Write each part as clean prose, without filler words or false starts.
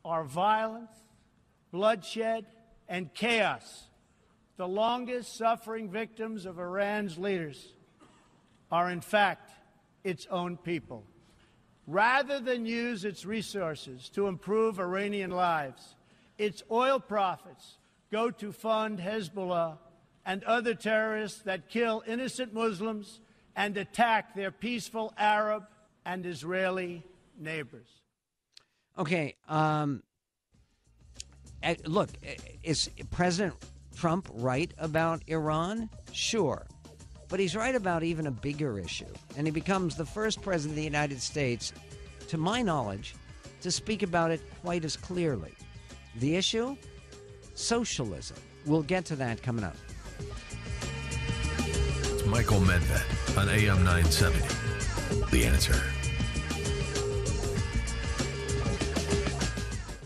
are violence, bloodshed, and chaos. The longest suffering victims of Iran's leaders are, in fact, its own people. Rather than use its resources to improve Iranian lives, its oil profits go to fund Hezbollah and other terrorists that kill innocent Muslims and attack their peaceful Arab and Israeli neighbors. Okay, look, is President Trump right about Iran? Sure. But he's right about even a bigger issue. And he becomes the first president of the United States, to my knowledge, to speak about it quite as clearly. The issue? Socialism. We'll get to that coming up. It's Michael Medved on AM 970. The Answer.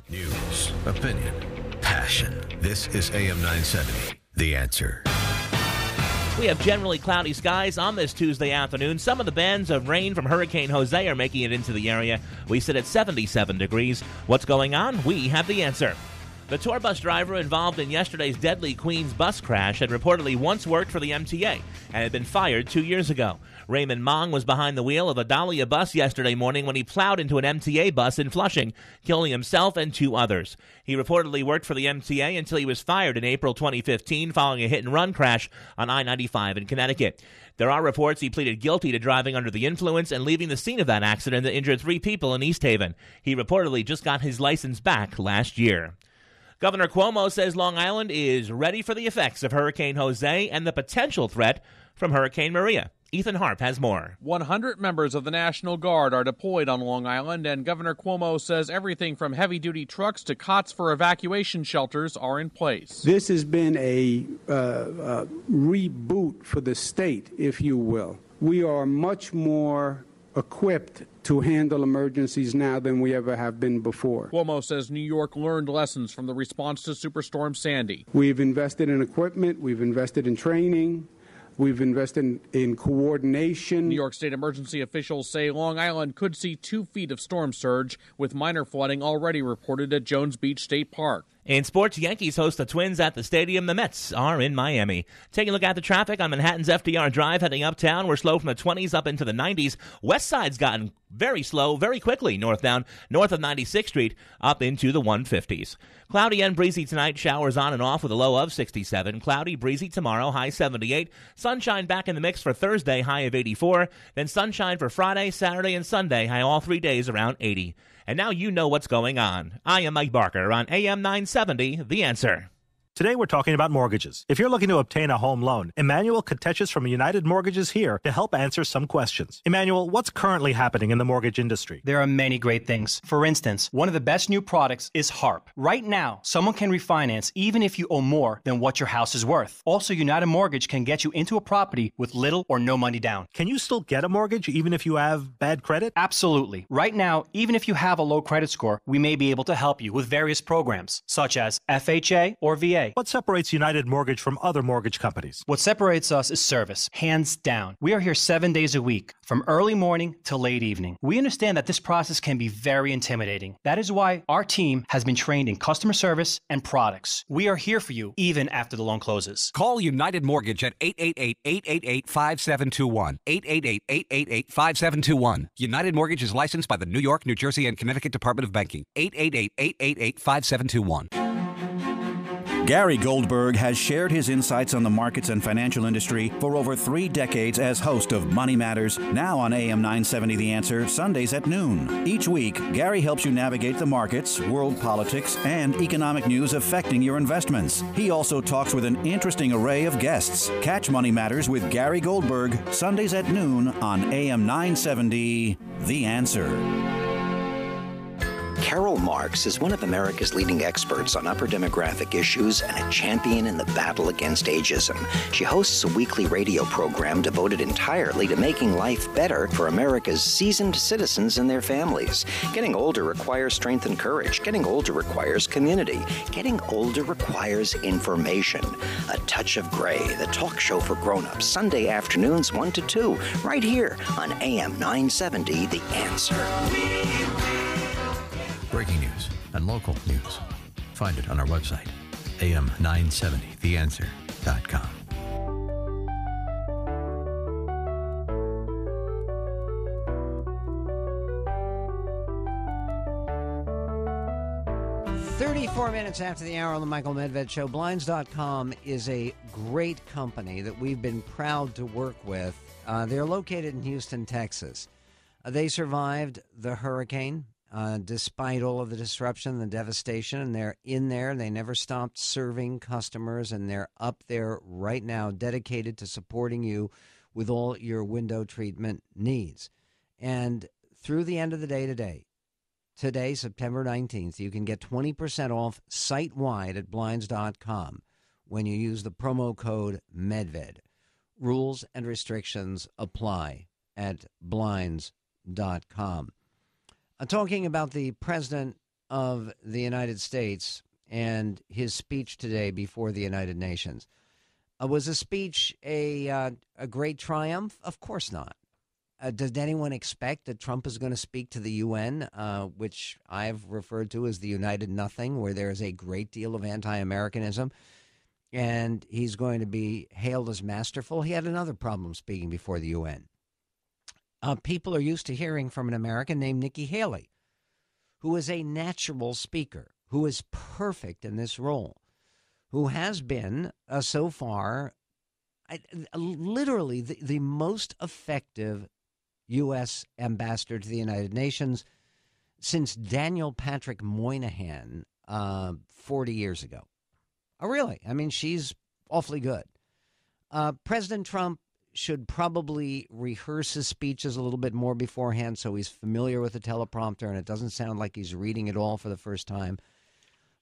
News, opinion, passion. This is AM 970. The Answer. We have generally cloudy skies on this Tuesday afternoon. Some of the bands of rain from Hurricane Jose are making it into the area. We sit at 77 degrees. What's going on? We have the answer. The tour bus driver involved in yesterday's deadly Queens bus crash had reportedly once worked for the MTA and had been fired 2 years ago. Raymond Mong was behind the wheel of a Dahlia bus yesterday morning when he plowed into an MTA bus in Flushing, killing himself and 2 others. He reportedly worked for the MTA until he was fired in April 2015 following a hit-and-run crash on I-95 in Connecticut. There are reports he pleaded guilty to driving under the influence and leaving the scene of that accident that injured 3 people in East Haven. He reportedly just got his license back last year. Governor Cuomo says Long Island is ready for the effects of Hurricane Jose and the potential threat from Hurricane Maria. Ethan Harp has more. 100 members of the National Guard are deployed on Long Island, and Governor Cuomo says everything from heavy-duty trucks to cots for evacuation shelters are in place. This has been a reboot for the state, if you will. We are much more equipped to handle emergencies now than we ever have been before. Cuomo says New York learned lessons from the response to Superstorm Sandy. We've invested in equipment, we've invested in training, we've invested in coordination. New York State emergency officials say Long Island could see 2 feet of storm surge, with minor flooding already reported at Jones Beach State Park. In sports, Yankees host the Twins at the stadium. The Mets are in Miami. Taking a look at the traffic on Manhattan's FDR Drive heading uptown. We're slow from the 20s up into the 90s. West Side's gotten very slow very quickly northbound, north of 96th Street up into the 150s. Cloudy and breezy tonight. Showers on and off with a low of 67. Cloudy, breezy tomorrow, high 78. Sunshine back in the mix for Thursday, high of 84. Then sunshine for Friday, Saturday, and Sunday, high all 3 days around 80. And now you know what's going on. I am Mike Barker on AM 970, The Answer. Today we're talking about mortgages. If you're looking to obtain a home loan, Emmanuel Kateches from United Mortgage is here to help answer some questions. Emmanuel, what's currently happening in the mortgage industry? There are many great things. For instance, one of the best new products is HARP. Right now, someone can refinance even if you owe more than what your house is worth. Also, United Mortgage can get you into a property with little or no money down. Can you still get a mortgage even if you have bad credit? Absolutely. Right now, even if you have a low credit score, we may be able to help you with various programs, such as FHA or VA. What separates United Mortgage from other mortgage companies? What separates us is service, hands down. We are here 7 days a week, from early morning to late evening. We understand that this process can be very intimidating. That is why our team has been trained in customer service and products. We are here for you even after the loan closes. Call United Mortgage at 888-888-5721. 888-888-5721. United Mortgage is licensed by the New York, New Jersey, and Connecticut Department of Banking. 888-888-5721. Gary Goldberg has shared his insights on the markets and financial industry for over 3 decades as host of Money Matters, now on AM 970 The Answer, Sundays at noon. Each week, Gary helps you navigate the markets, world politics, and economic news affecting your investments. He also talks with an interesting array of guests. Catch Money Matters with Gary Goldberg, Sundays at noon on AM 970 The Answer. Carol Marks is one of America's leading experts on upper demographic issues and a champion in the battle against ageism. She hosts a weekly radio program devoted entirely to making life better for America's seasoned citizens and their families. Getting older requires strength and courage. Getting older requires community. Getting older requires information. A Touch of Gray, the talk show for grown-ups, Sunday afternoons 1 to 2, right here on AM 970, The Answer. Breaking news. and local news. Find it on our website, am970theanswer.com. Minutes after the hour on the Michael Medved Show. Blinds.com is a great company that we've been proud to work with. They're located in Houston, Texas. They survived the hurricane despite all of the disruption, the devastation, and they're in there. They never stopped serving customers, and they're up there right now dedicated to supporting you with all your window treatment needs. And through the end of the day today, September 19th, you can get 20% off site-wide at Blinds.com when you use the promo code MEDVED. Rules and restrictions apply at Blinds.com. Talking about the President of the United States and his speech today before the United Nations. Was a speech a great triumph? Of course not. Did anyone expect that Trump is going to speak to the UN, which I've referred to as the United Nothing, where there is a great deal of anti-Americanism, and he's going to be hailed as masterful? He had another problem speaking before the UN. People are used to hearing from an American named Nikki Haley, who is a natural speaker, who is perfect in this role, who has been, so far, literally the most effective U.S. ambassador to the United Nations since Daniel Patrick Moynihan 40 years ago. Oh, really? I mean, she's awfully good. President Trump should probably rehearse his speeches a little bit more beforehand so he's familiar with the teleprompter and it doesn't sound like he's reading it all for the first time.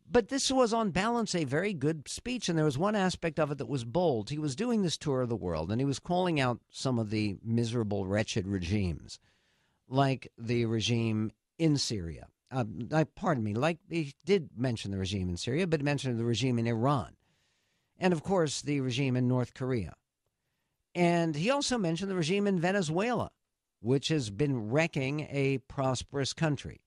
But this was, on balance, a very good speech, and there was one aspect of it that was bold. He was doing this tour of the world, and he was calling out some of the miserable, wretched regimes, like the regime in Syria. Like he did mention the regime in Syria, but mentioned the regime in Iran, and, of course, the regime in North Korea. And he also mentioned the regime in Venezuela, which has been wrecking a prosperous country.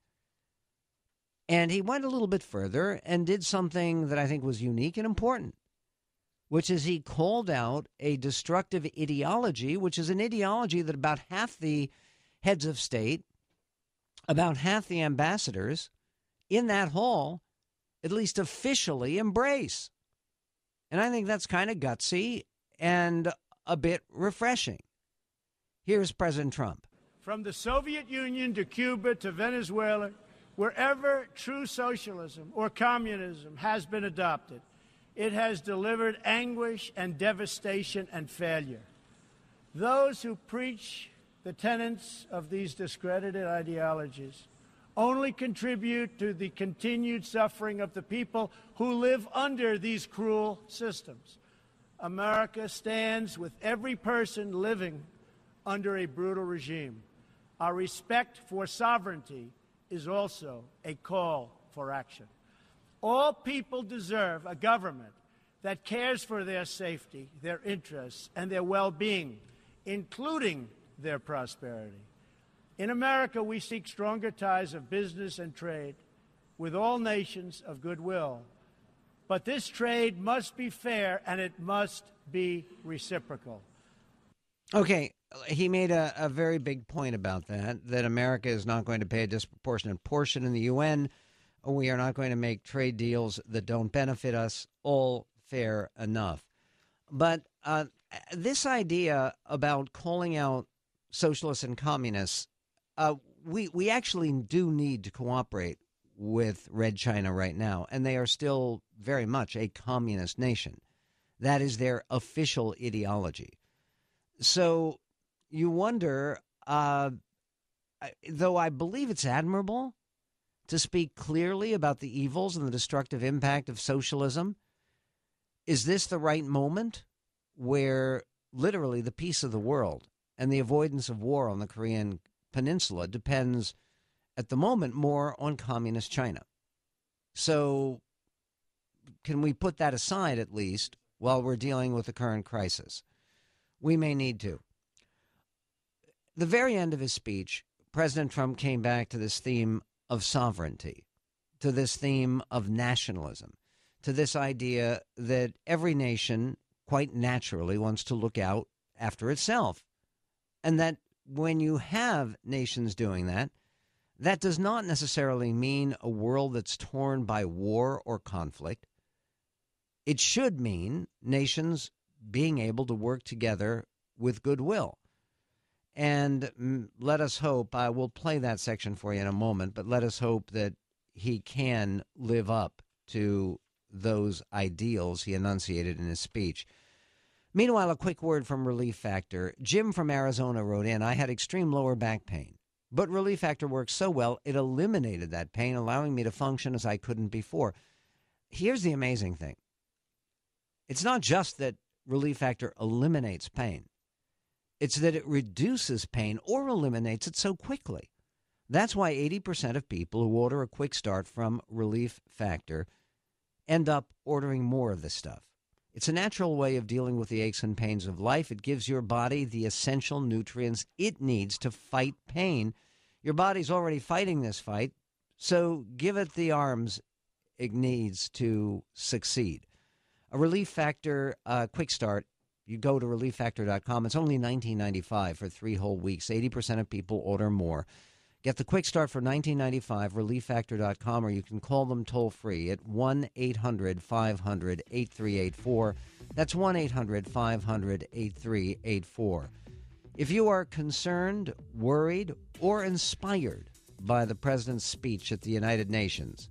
And he went a little bit further and did something that I think was unique and important, which is he called out a destructive ideology, which is an ideology that about half the heads of state, about half the ambassadors in that hall, at least officially embrace. And I think that's kind of gutsy and a bit refreshing. Here's President Trump. From the Soviet Union to Cuba to Venezuela, wherever true socialism or communism has been adopted, it has delivered anguish and devastation and failure. Those who preach the tenets of these discredited ideologies only contribute to the continued suffering of the people who live under these cruel systems. America stands with every person living under a brutal regime. Our respect for sovereignty is also a call for action. All people deserve a government that cares for their safety, their interests, and their well-being, including their prosperity. In America, we seek stronger ties of business and trade with all nations of goodwill. But this trade must be fair and it must be reciprocal. Okay, he made a very big point about that America is not going to pay a disproportionate portion in the UN. We are not going to make trade deals that don't benefit us. All fair enough. But this idea about calling out socialists and communists, we actually do need to cooperate with Red China right now, and they are still very much a communist nation. That is their official ideology. So you wonder, though I believe it's admirable to speak clearly about the evils and the destructive impact of socialism, is this the right moment where literally the peace of the world and the avoidance of war on the Korean Peninsula depends at the moment more on communist China? So can we put that aside at least while we're dealing with the current crisis? We may need to. The very end of his speech, President Trump came back to this theme of sovereignty, to this theme of nationalism, to this idea that every nation quite naturally wants to look out after itself. And that when you have nations doing that, that does not necessarily mean a world that's torn by war or conflict. It should mean nations being able to work together with goodwill. And let us hope, I will play that section for you in a moment, but let us hope that he can live up to those ideals he enunciated in his speech. Meanwhile, a quick word from Relief Factor. Jim from Arizona wrote in, I had extreme lower back pain, but Relief Factor works so well, it eliminated that pain, allowing me to function as I couldn't before. Here's the amazing thing. It's not just that Relief Factor eliminates pain. It's that it reduces pain or eliminates it so quickly. That's why 80% of people who order a quick start from Relief Factor end up ordering more of this stuff. It's a natural way of dealing with the aches and pains of life. It gives your body the essential nutrients it needs to fight pain. Your body's already fighting this fight, so give it the arms it needs to succeed. A Relief Factor quick start, you go to relieffactor.com. It's only $19.95 for 3 whole weeks. 80% of people order more. Get the quick start for $19.95, relieffactor.com, or you can call them toll-free at 1-800-500-8384. That's 1-800-500-8384. If you are concerned, worried, or inspired by the president's speech at the United Nations,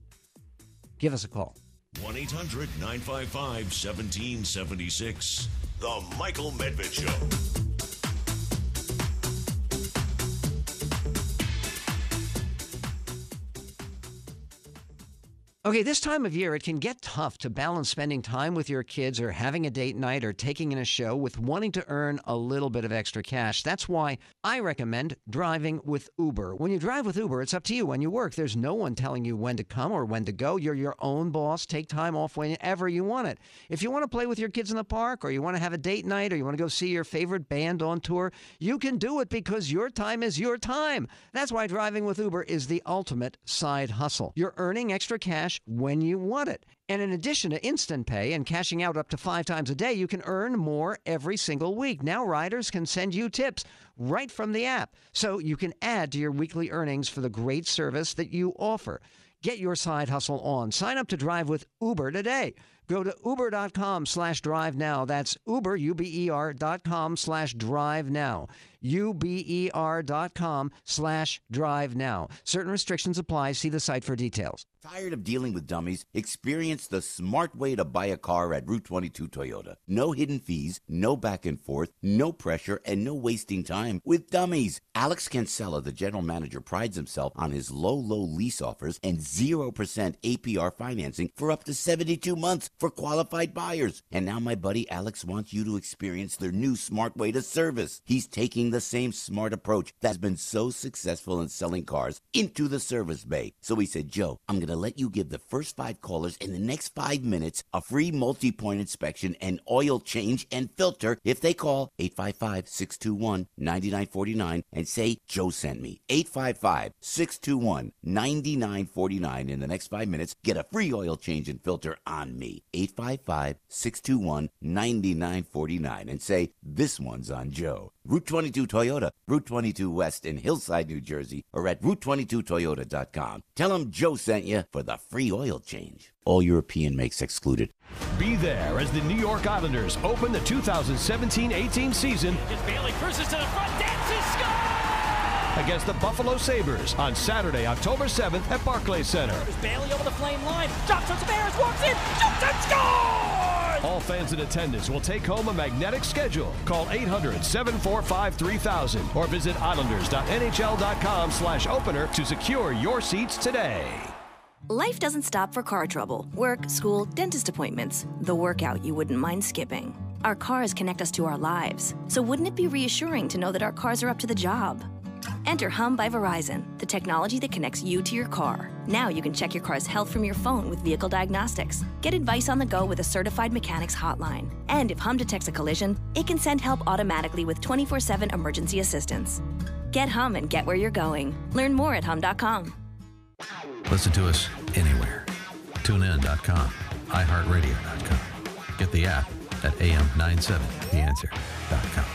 give us a call. 1-800-955-1776. The Michael Medved Show. Okay, this time of year, it can get tough to balance spending time with your kids or having a date night or taking in a show with wanting to earn a little bit of extra cash. That's why I recommend driving with Uber. When you drive with Uber, it's up to you when you work. There's no one telling you when to come or when to go. You're your own boss. Take time off whenever you want it. If you want to play with your kids in the park, or you want to have a date night, or you want to go see your favorite band on tour, you can do it because your time is your time. That's why driving with Uber is the ultimate side hustle. You're earning extra cash when you want it. And in addition to instant pay and cashing out up to 5 times a day, you can earn more every single week. Now riders can send you tips right from the app, so you can add to your weekly earnings for the great service that you offer. Get your side hustle on. Sign up to drive with Uber today. Go to uber.com/drive now. That's Uber, UBER.com/drive now. UBER.com/drive now. Certain restrictions apply. See the site for details. Tired of dealing with dummies? Experience the smart way to buy a car at Route 22 Toyota. No hidden fees, no back and forth, no pressure, and no wasting time with dummies. Alex Cancella, the general manager, prides himself on his low lease offers and 0% APR financing for up to 72 months for qualified buyers. And now my buddy Alex wants you to experience their new smart way to service. He's taking the same smart approach that's been so successful in selling cars into the service bay. So he said, Joe, I'm going to let you give the first 5 callers in the next 5 minutes a free multi-point inspection and oil change and filter if they call 855-621-9949 and say Joe sent me. 855-621-9949. In the next 5 minutes, get a free oil change and filter on me. 855-621-9949 and say this one's on Joe. Route 22 Toyota, Route 22 West in Hillside, New Jersey, or at Route22Toyota.com. Tell them Joe sent you for the free oil change. All European makes excluded. Be there as the New York Islanders open the 2017-18 season. As Bailey cruises to the front, dances, score! Against the Buffalo Sabres on Saturday, October 7th at Barclays Center. There's Bailey over the flame line, drops towards the Bears, walks in, shoots and scores! All fans in attendance will take home a magnetic schedule. Call 800-745-3000 or visit islanders.nhl.com/opener to secure your seats today. Life doesn't stop for car trouble, work, school, dentist appointments, the workout you wouldn't mind skipping. Our cars connect us to our lives, so wouldn't it be reassuring to know that our cars are up to the job? Enter Hum by Verizon, the technology that connects you to your car. Now you can check your car's health from your phone with vehicle diagnostics. Get advice on the go with a certified mechanics hotline. And if Hum detects a collision, it can send help automatically with 24/7 emergency assistance. Get Hum and get where you're going. Learn more at hum.com. Listen to us anywhere. TuneIn.com, iHeartRadio.com. Get the app at AM970theanswer.com.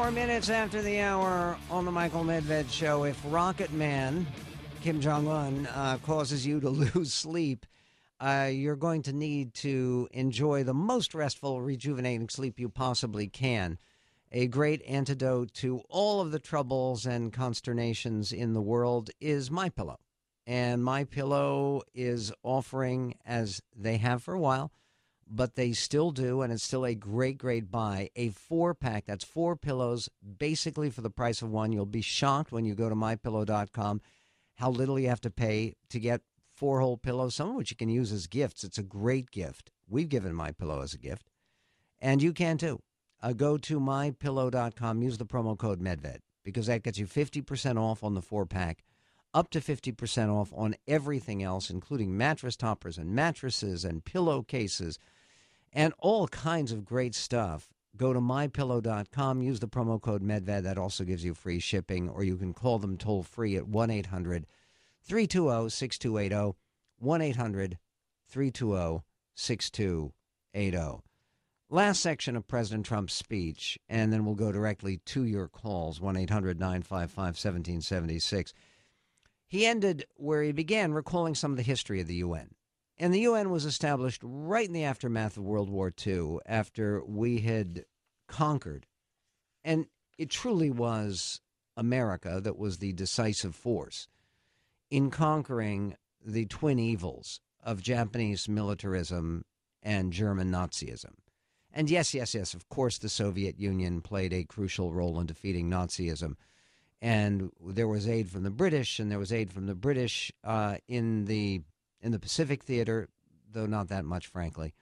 Minutes after the hour on the Michael Medved Show. If Rocket Man, Kim Jong-un, causes you to lose sleep, you're going to need to enjoy the most restful, rejuvenating sleep you possibly can. A great antidote to all of the troubles and consternations in the world is MyPillow. And MyPillow is offering, as they have for a while, but they still do, and it's still a great, great buy, a 4-pack. That's 4 pillows, basically for the price of one. You'll be shocked when you go to MyPillow.com how little you have to pay to get 4 whole pillows, some of which you can use as gifts. It's a great gift. We've given MyPillow as a gift, and you can too. Go to MyPillow.com, use the promo code MEDVED, because that gets you 50% off on the 4-pack, up to 50% off on everything else, including mattress toppers and mattresses and pillowcases, and all kinds of great stuff. Go to MyPillow.com, use the promo code MEDVED. That also gives you free shipping, or you can call them toll-free at 1-800-320-6280, 1-800-320-6280. Last section of President Trump's speech, and then we'll go directly to your calls, 1-800-955-1776. He ended where he began, recalling some of the history of the UN. And the UN was established right in the aftermath of World War II, after we had conquered. And it truly was America that was the decisive force in conquering the twin evils of Japanese militarism and German Nazism. And yes, of course, the Soviet Union played a crucial role in defeating Nazism. And there was aid from the British, and there was aid from the British in the Pacific Theater, though not that much, frankly.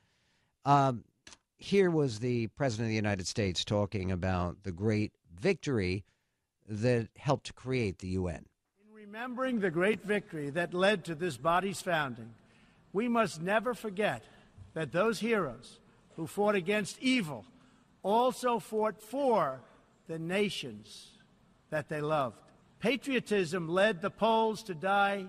Here was the President of the United States talking about the great victory that helped to create the UN. In remembering the great victory that led to this body's founding, we must never forget that those heroes who fought against evil also fought for the nations that they loved. Patriotism led the Poles to die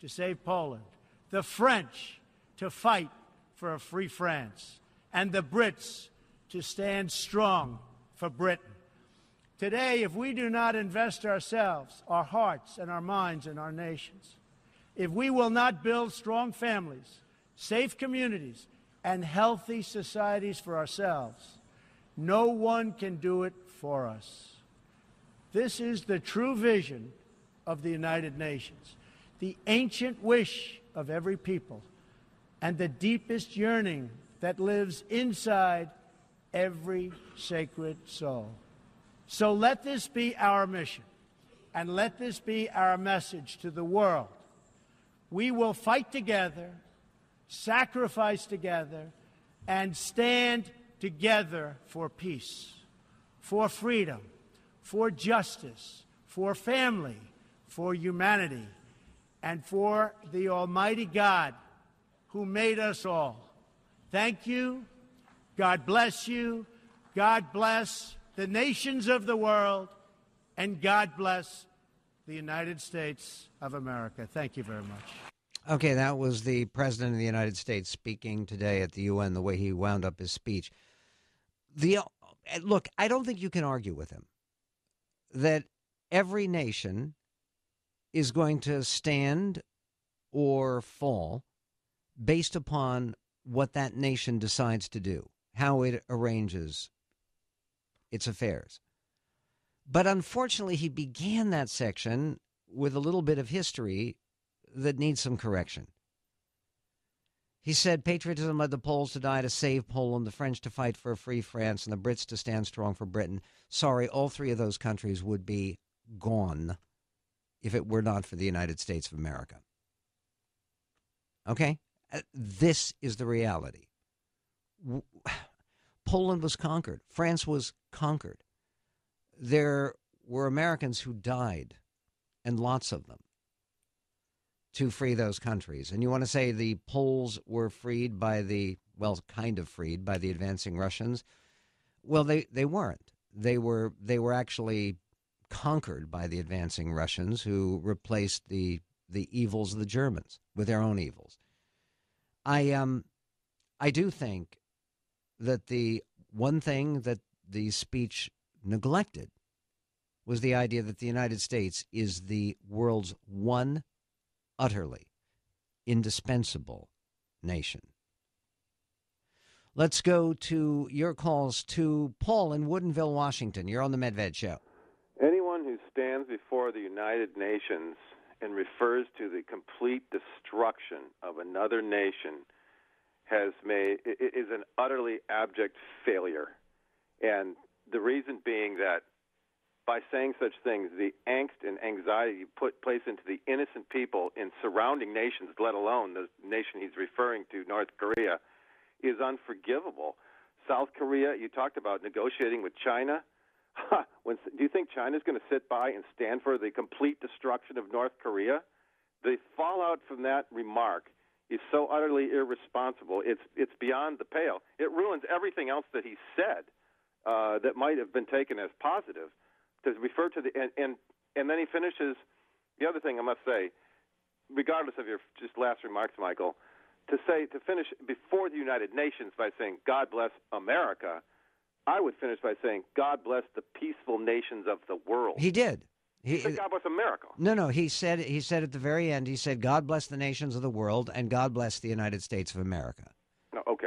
to save Poland, the French to fight for a free France, and the Brits to stand strong for Britain. Today, if we do not invest ourselves, our hearts and our minds in our nations, if we will not build strong families, safe communities, and healthy societies for ourselves, no one can do it for us. This is the true vision of the United Nations, the ancient wish of every people, and the deepest yearning that lives inside every sacred soul. So let this be our mission, and let this be our message to the world. We will fight together, sacrifice together, and stand together for peace, for freedom, for justice, for family, for humanity, and for the Almighty God who made us all. Thank you. God bless you. God bless the nations of the world, and God bless the United States of America. Thank you very much. Okay, that was the President of the United States speaking today at the UN, the way he wound up his speech. Look, I don't think you can argue with him that every nation is going to stand or fall based upon what that nation decides to do, how it arranges its affairs. But unfortunately, he began that section with a little bit of history that needs some correction. He said patriotism led the Poles to die to save Poland, the French to fight for a free France, and the Brits to stand strong for Britain. Sorry, all three of those countries would be gone if it were not for the United States of America. Okay? This is the reality. Poland was conquered. France was conquered. There were Americans who died, and lots of them. to free those countries. And you want to say the Poles were freed by kind of freed by the advancing Russians? Well, they weren't. They were actually conquered by the advancing Russians, who replaced the evils of the Germans with their own evils. I do think that the one thing that the speech neglected was the idea that the United States is the world's one utterly indispensable nation. Let's go to your calls to Paul in Woodinville, Washington. You're on the Medved Show. Anyone who stands before the United Nations and refers to the complete destruction of another nation is an utterly abject failure. And the reason being that by saying such things, the angst and anxiety you place into the innocent people in surrounding nations, let alone the nation he's referring to, North Korea, is unforgivable. South Korea, you talked about negotiating with China. Do you think China's going to sit by and stand for the complete destruction of North Korea? The fallout from that remark is so utterly irresponsible. It's beyond the pale. It ruins everything else that he said that might have been taken as positive. To refer to and then he finishes. The other thing I must say, regardless of your just last remarks, Michael, to finish before the United Nations by saying "God bless America," I would finish by saying "God bless the peaceful nations of the world." He did. He said "God bless America." No. He said at the very end. He said "God bless the nations of the world" and "God bless the United States of America." No, okay.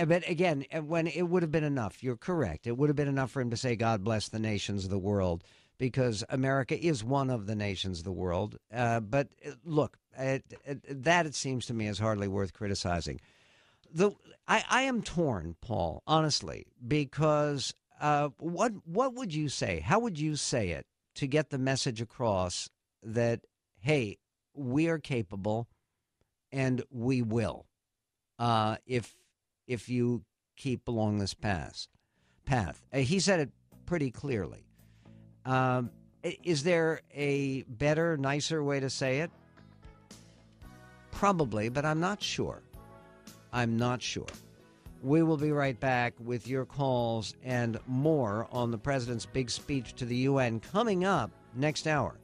But again, when it would have been enough, you're correct. It would have been enough for him to say "God bless the nations of the world," because America is one of the nations of the world. But look, that it seems to me is hardly worth criticizing. I am torn, Paul, honestly, because what would you say? How would you say it to get the message across that, hey, we are capable and we will, if you keep along this path. He said it pretty clearly. Is there a better, nicer way to say it? Probably, but I'm not sure. We will be right back with your calls and more on the president's big speech to the UN coming up next hour.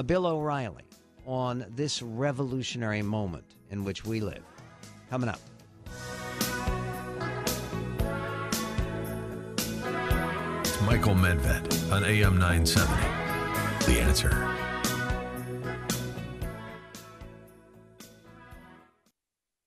Bill O'Reilly on this revolutionary moment in which we live. Coming up. It's Michael Medved on AM 970. The Answer.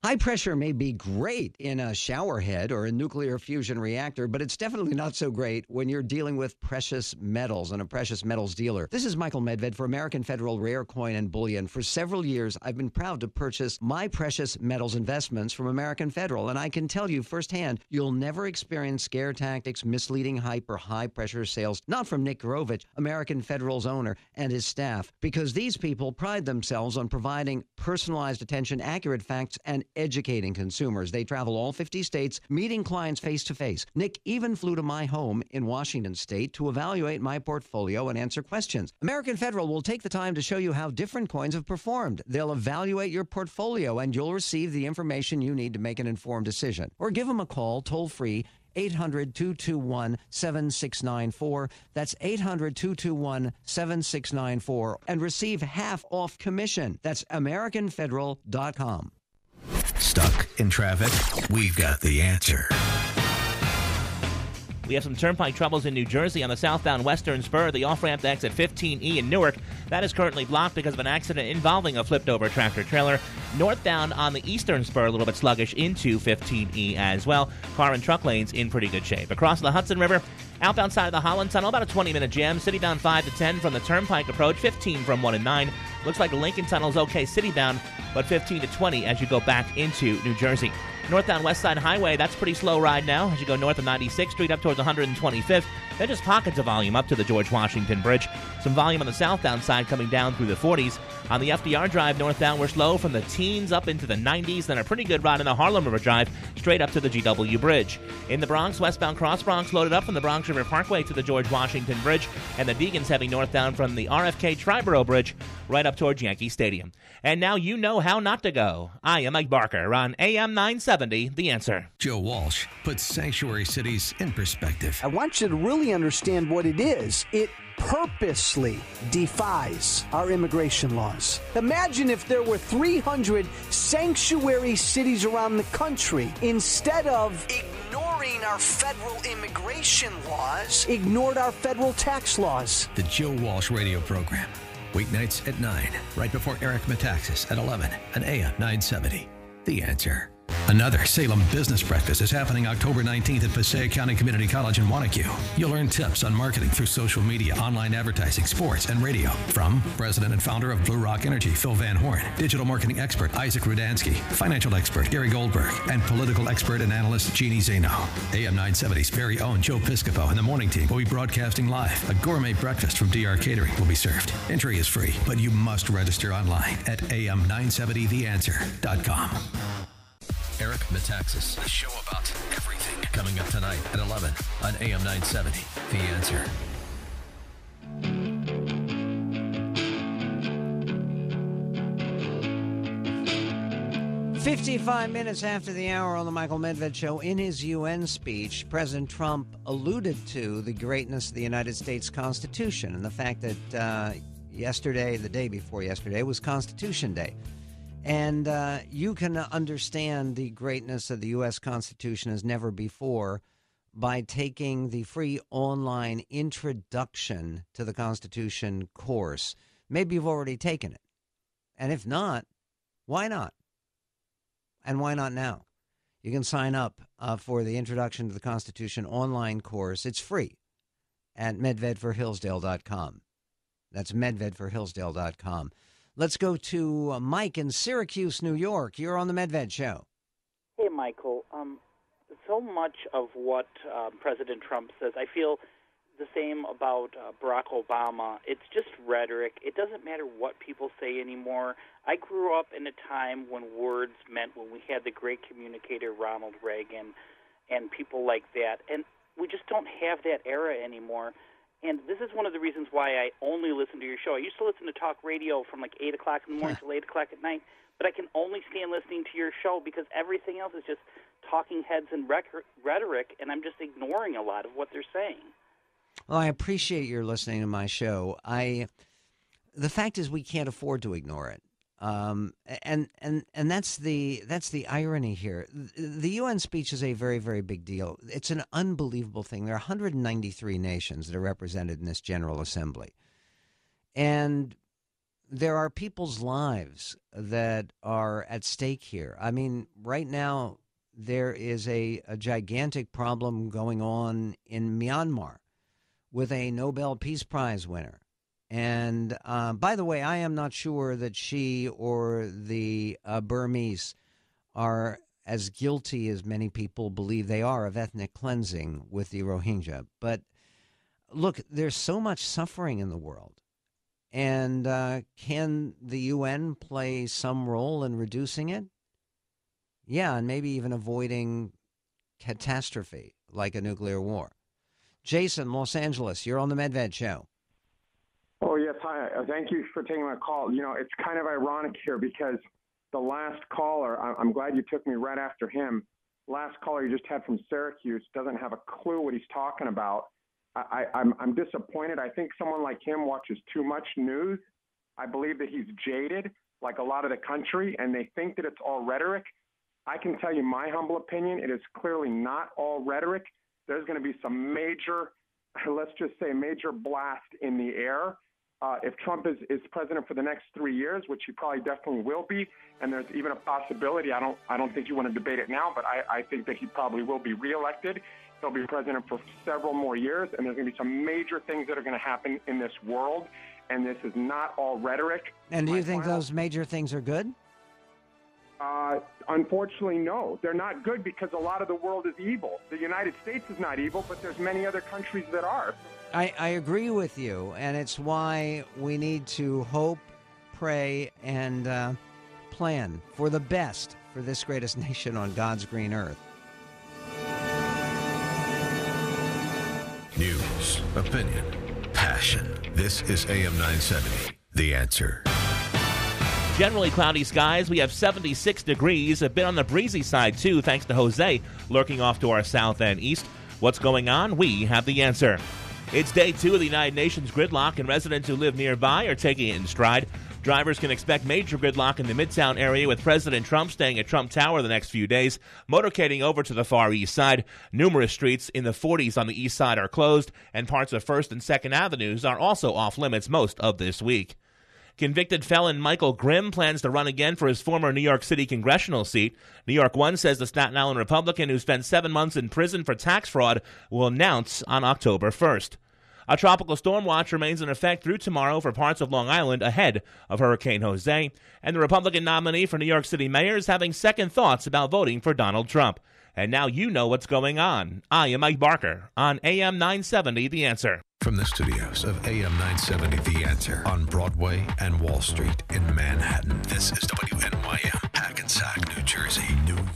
High pressure may be great in a shower head or a nuclear fusion reactor, but it's definitely not so great when you're dealing with precious metals and a precious metals dealer. This is Michael Medved for American Federal Rare Coin and Bullion. For several years, I've been proud to purchase my precious metals investments from American Federal, and I can tell you firsthand, you'll never experience scare tactics, misleading hype, or high-pressure sales, not from Nick Grovich, American Federal's owner, and his staff, because these people pride themselves on providing personalized attention, accurate facts, and educating consumers. They travel all 50 states, meeting clients face-to-face. Nick even flew to my home in Washington State to evaluate my portfolio and answer questions. American Federal will take the time to show you how different coins have performed. They'll evaluate your portfolio, and you'll receive the information you need to make an informed decision. Or give them a call, toll-free, 800-221-7694. That's 800-221-7694. And receive half off commission. That's AmericanFederal.com. Stuck in traffic? We've got the answer. We have some turnpike troubles in New Jersey on the southbound Western Spur, the off-ramp to exit 15E in Newark. That is currently blocked because of an accident involving a flipped-over tractor-trailer. Northbound on the Eastern Spur, a little bit sluggish into 15E as well. Car and truck lanes in pretty good shape. Across the Hudson River, outbound side of the Holland Tunnel, about a 20-minute jam. Citybound 5 to 10 from the Turnpike approach, 15 from 1 and 9. Looks like the Lincoln Tunnel's okay citybound, but 15 to 20 as you go back into New Jersey. Northbound West Side Highway, that's pretty slow ride now as you go north of 96th Street up towards 125th. Then just pockets of volume up to the George Washington Bridge. Some volume on the southbound side coming down through the 40s. On the FDR Drive northbound, we're slow from the teens up into the 90s, then a pretty good ride on the Harlem River Drive straight up to the GW Bridge. In the Bronx, westbound Cross Bronx loaded up from the Bronx River Parkway to the George Washington Bridge, and the Deacon's heavy northbound from the RFK Triborough Bridge right up towards Yankee Stadium. And now you know how not to go. I am Mike Barker on AM 970, The Answer. Joe Walsh puts sanctuary cities in perspective. I want you to really understand what it is. It purposely defies our immigration laws. Imagine if there were 300 sanctuary cities around the country. Instead of ignoring our federal immigration laws, ignored our federal tax laws. The Joe Walsh radio program. Weeknights at 9, right before Eric Metaxas at 11 on AM 970. The Answer. Another Salem Business Breakfast is happening October 19th at Passaic County Community College in Wanacue. You'll learn tips on marketing through social media, online advertising, sports, and radio from President and founder of Blue Rock Energy, Phil Van Horn, digital marketing expert Isaac Rudansky, financial expert Gary Goldberg, and political expert and analyst Jeannie Zeno. AM 970's very own Joe Piscopo and the morning team will be broadcasting live. A gourmet breakfast from DR Catering will be served. Entry is free, but you must register online at am970theanswer.com. Eric Metaxas, the show about everything, coming up tonight at 11 on AM 970. The Answer. 55 minutes after the hour on the Michael Medved Show, in his UN speech, President Trump alluded to the greatness of the United States Constitution and the fact that yesterday, the day before yesterday, was Constitution Day. And you can understand the greatness of the U.S. Constitution as never before by taking the free online introduction to the Constitution course. Maybe you've already taken it. And if not, why not? And why not now? You can sign up for the Introduction to the Constitution online course. It's free at medvedforhillsdale.com. That's medvedforhillsdale.com. Let's go to Mike in Syracuse, New York. You're on the Medved Show. Hey, Michael. So much of what President Trump says, I feel the same about Barack Obama. It's just rhetoric. It doesn't matter what people say anymore. I grew up in a time when words meant, when we had the great communicator Ronald Reagan and people like that. And we just don't have that era anymore. And this is one of the reasons why I only listen to your show. I used to listen to talk radio from like 8 o'clock in the morning till 8 o'clock at night, but I can only stand listening to your show because everything else is just talking heads and rhetoric, and I'm just ignoring a lot of what they're saying. Well, I appreciate your listening to my show. The fact is we can't afford to ignore it. And that's the irony here. The UN speech is a very, very big deal. It's an unbelievable thing. There are 193 nations that are represented in this General Assembly. And there are people's lives that are at stake here. I mean, right now, there is a gigantic problem going on in Myanmar with a Nobel Peace Prize winner. And by the way, I am not sure that she or the Burmese are as guilty as many people believe they are of ethnic cleansing with the Rohingya. But look, there's so much suffering in the world. And can the UN play some role in reducing it? Yeah, and maybe even avoiding catastrophe like a nuclear war. Jason, Los Angeles, you're on the Medved Show. Oh, yes. Hi. Thank you for taking my call. You know, it's kind of ironic here because the last caller, I'm glad you took me right after him. Last caller you just had from Syracuse doesn't have a clue what he's talking about. I'm disappointed. I think someone like him watches too much news. I believe that he's jaded, like a lot of the country, and they think that it's all rhetoric. I can tell you my humble opinion. It is clearly not all rhetoric. There's going to be some major, let's just say major blast in the air. If Trump is president for the next 3 years, which he probably definitely will be, and there's even a possibility, I don't think you want to debate it now, but I think that he probably will be reelected. He'll be president for several more years, and there's going to be some major things that are going to happen in this world, and this is not all rhetoric. And do you think those major things are good? Unfortunately, no. They're not good because a lot of the world is evil. The United States is not evil, but there's many other countries that are. I agree with you, and it's why we need to hope, pray, and plan for the best for this greatest nation on God's green earth. News, opinion, passion. This is AM 970, The Answer. Generally cloudy skies. We have 76 degrees. A bit on the breezy side, too, thanks to Jose lurking off to our south and east. What's going on? We have the answer. It's day 2 of the United Nations gridlock, and residents who live nearby are taking it in stride. Drivers can expect major gridlock in the Midtown area, with President Trump staying at Trump Tower the next few days, motorcading over to the far east side. Numerous streets in the 40s on the east side are closed, and parts of 1st and 2nd Avenues are also off limits most of this week. Convicted felon Michael Grimm plans to run again for his former New York City congressional seat. New York One says the Staten Island Republican, who spent 7 months in prison for tax fraud, will announce on October 1st. A tropical storm watch remains in effect through tomorrow for parts of Long Island ahead of Hurricane Jose. And the Republican nominee for New York City mayor is having second thoughts about voting for Donald Trump. And now you know what's going on. I am Mike Barker on AM 970, The Answer. From the studios of AM 970, The Answer, on Broadway and Wall Street in Manhattan, this is WNYM, Hackensack, New Jersey, New York.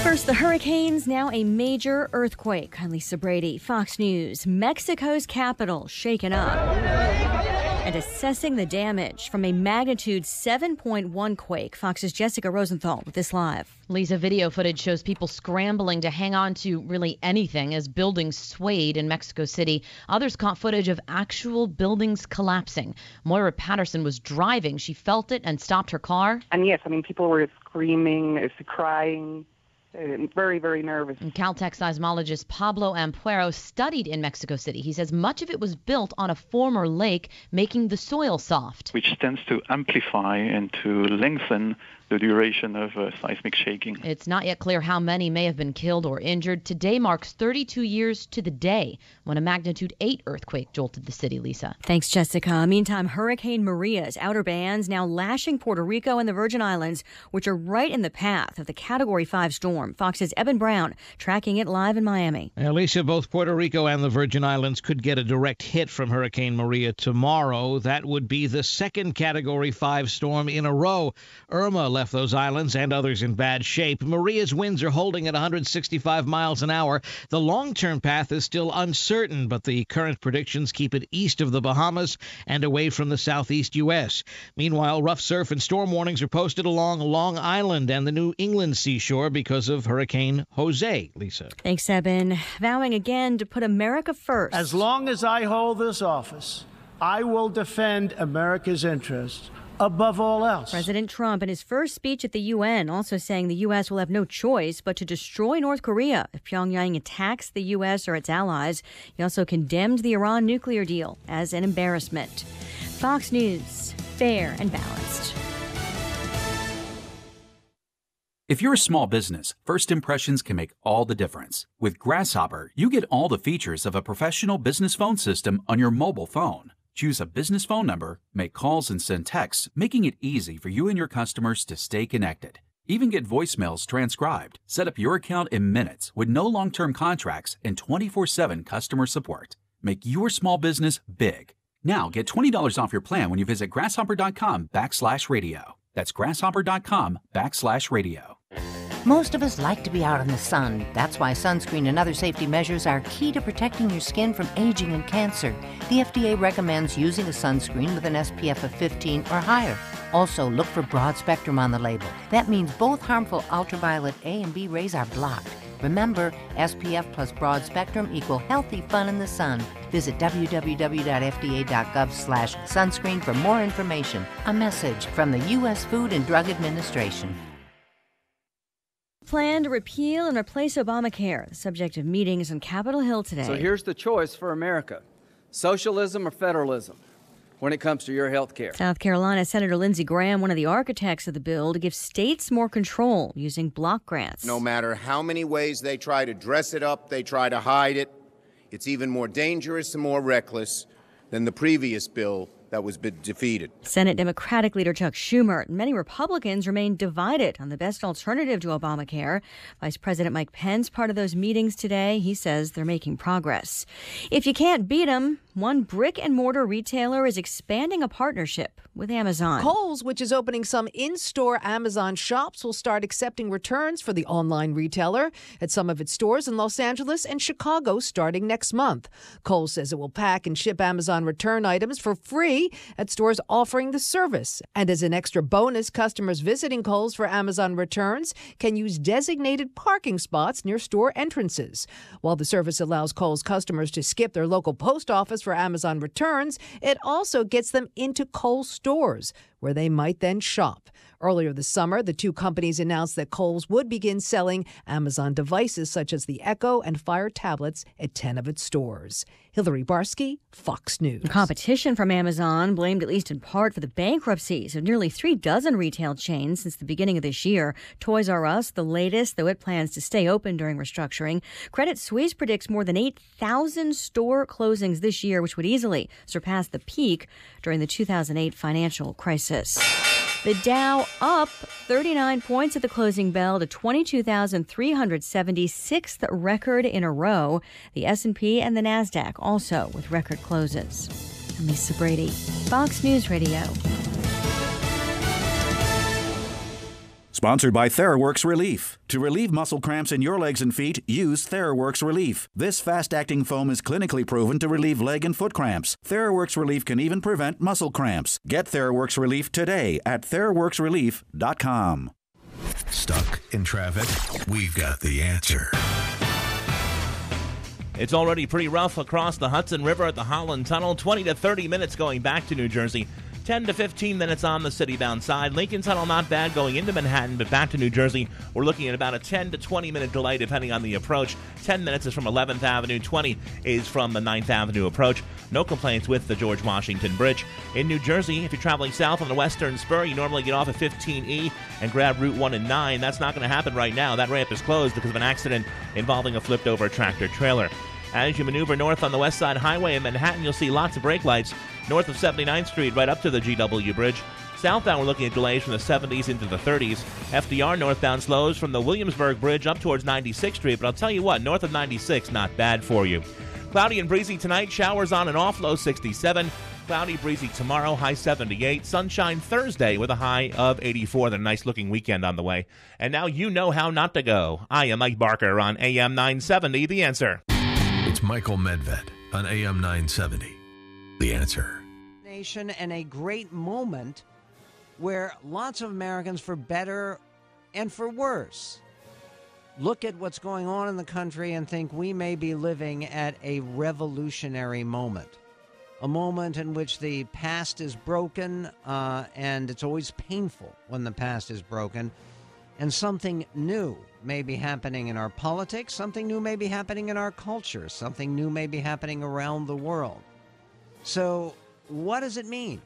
First, the hurricanes, now a major earthquake. I'm Lisa Brady, Fox News. Mexico's capital shaken up and assessing the damage from a magnitude 7.1 quake. Fox's Jessica Rosenthal with this live. Lisa, video footage shows people scrambling to hang on to really anything as buildings swayed in Mexico City. Others caught footage of actual buildings collapsing. Moira Patterson was driving. She felt it and stopped her car. And yes, people were screaming, crying. Very, very nervous. And Caltech seismologist Pablo Ampuero studied in Mexico City. He says much of it was built on a former lake, making the soil soft, which tends to amplify and to lengthen the duration of seismic shaking. It's not yet clear how many may have been killed or injured. Today marks 32 years to the day when a magnitude 8 earthquake jolted the city, Lisa. Thanks, Jessica. Meantime, Hurricane Maria's outer bands now lashing Puerto Rico and the Virgin Islands, which are right in the path of the Category 5 storm. Fox's Eben Brown tracking it live in Miami. Alicia, both Puerto Rico and the Virgin Islands could get a direct hit from Hurricane Maria tomorrow. That would be the second Category 5 storm in a row. Irma left those islands and others in bad shape. Maria's winds are holding at 165 miles an hour. The long-term path is still uncertain, but the current predictions keep it east of the Bahamas and away from the southeast U.S. Meanwhile, rough surf and storm warnings are posted along Long Island and the New England seashore because of Hurricane Jose. Lisa. Thanks, Eben. Vowing again to put America first. As long as I hold this office, I will defend America's interests above all else. President Trump, in his first speech at the UN, also saying the U.S. will have no choice but to destroy North Korea if Pyongyang attacks the U.S. or its allies. He also condemned the Iran nuclear deal as an embarrassment. Fox News, fair and balanced. If you're a small business, first impressions can make all the difference. With Grasshopper, you get all the features of a professional business phone system on your mobile phone. Choose a business phone number, make calls and send texts, making it easy for you and your customers to stay connected. Even get voicemails transcribed. Set up your account in minutes with no long-term contracts and 24/7 customer support. Make your small business big. Now get $20 off your plan when you visit grasshopper.com/radio. That's grasshopper.com/radio. Most of us like to be out in the sun. That's why sunscreen and other safety measures are key to protecting your skin from aging and cancer. The FDA recommends using a sunscreen with an SPF of 15 or higher. Also, look for broad spectrum on the label. That means both harmful ultraviolet A and B rays are blocked. Remember, SPF plus broad spectrum equal healthy fun in the sun. Visit www.fda.gov/sunscreen for more information. A message from the U.S. Food and Drug Administration. Plan to repeal and replace Obamacare, the subject of meetings on Capitol Hill today. So here's the choice for America: socialism or federalism when it comes to your health care. South Carolina Senator Lindsey Graham, one of the architects of the bill, to give states more control using block grants. No matter how many ways they try to dress it up, they try to hide it, it's even more dangerous and more reckless than the previous bill that was defeated. Senate Democratic leader Chuck Schumer and many Republicans remain divided on the best alternative to Obamacare. Vice President Mike Pence, part of those meetings today, he says they're making progress. If you can't beat them, one brick-and-mortar retailer is expanding a partnership with Amazon. Kohl's, which is opening some in-store Amazon shops, will start accepting returns for the online retailer at some of its stores in Los Angeles and Chicago starting next month. Kohl's says it will pack and ship Amazon return items for free at stores offering the service. And as an extra bonus, customers visiting Kohl's for Amazon returns can use designated parking spots near store entrances. While the service allows Kohl's customers to skip their local post office for Amazon returns, it also gets them into Kohl's stores, where they might then shop. Earlier this summer, the two companies announced that Kohl's would begin selling Amazon devices such as the Echo and Fire tablets at 10 of its stores. Hillary Barsky, Fox News. Competition from Amazon, blamed at least in part for the bankruptcies of nearly 36 retail chains since the beginning of this year. Toys R Us, the latest, though it plans to stay open during restructuring. Credit Suisse predicts more than 8,000 store closings this year, which would easily surpass the peak during the 2008 financial crisis. The Dow up 39 points at the closing bell to 22,376th record in a row. The S&P and the Nasdaq also with record closes. I'm Lisa Brady, Fox News Radio. Sponsored by TheraWorks Relief. To relieve muscle cramps in your legs and feet, use TheraWorks Relief. This fast-acting foam is clinically proven to relieve leg and foot cramps. TheraWorks Relief can even prevent muscle cramps. Get TheraWorks Relief today at TheraWorksRelief.com. Stuck in traffic? We've got the answer. It's already pretty rough across the Hudson River at the Holland Tunnel. 20 to 30 minutes going back to New Jersey. 10 to 15 minutes on the city-bound side. Lincoln Tunnel not bad going into Manhattan, but back to New Jersey, we're looking at about a 10 to 20-minute delay depending on the approach. 10 minutes is from 11th Avenue, 20 is from the 9th Avenue approach. No complaints with the George Washington Bridge. In New Jersey, if you're traveling south on the Western Spur, you normally get off at 15E and grab Route 1 and 9. That's not going to happen right now. That ramp is closed because of an accident involving a flipped-over tractor-trailer. As you maneuver north on the West Side Highway in Manhattan, you'll see lots of brake lights north of 79th Street right up to the GW Bridge. Southbound, we're looking at delays from the 70s into the 30s. FDR northbound slows from the Williamsburg Bridge up towards 96th Street, but I'll tell you what, north of 96, not bad for you. Cloudy and breezy tonight, showers on and off, low 67. Cloudy, breezy tomorrow, high 78. Sunshine Thursday with a high of 84. A nice-looking weekend on the way. And now you know how not to go. I am Mike Barker on AM 970, The Answer. It's Michael Medved on AM 970. The Answer. Nation and a great moment where lots of Americans, for better and for worse, look at what's going on in the country and think we may be living at a revolutionary moment. A moment in which the past is broken, and it's always painful when the past is broken. And something new may be happening in our politics, something new may be happening in our culture, something new may be happening around the world. So what does it mean?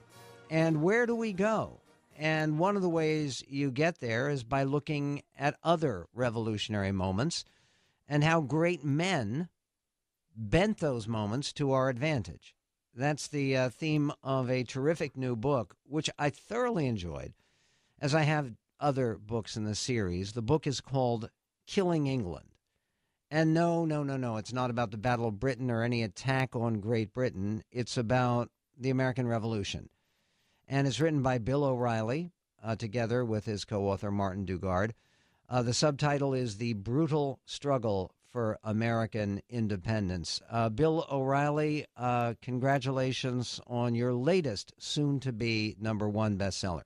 And where do we go? And one of the ways you get there is by looking at other revolutionary moments and how great men bent those moments to our advantage. That's the theme of a terrific new book, which I thoroughly enjoyed, as I have other books in the series. The book is called Killing England. And no, it's not about the Battle of Britain or any attack on Great Britain. It's about the American Revolution. And it's written by Bill O'Reilly, together with his co-author Martin Dugard. The subtitle is The Brutal Struggle for American Independence. Bill O'Reilly, congratulations on your latest soon-to-be #1 bestseller.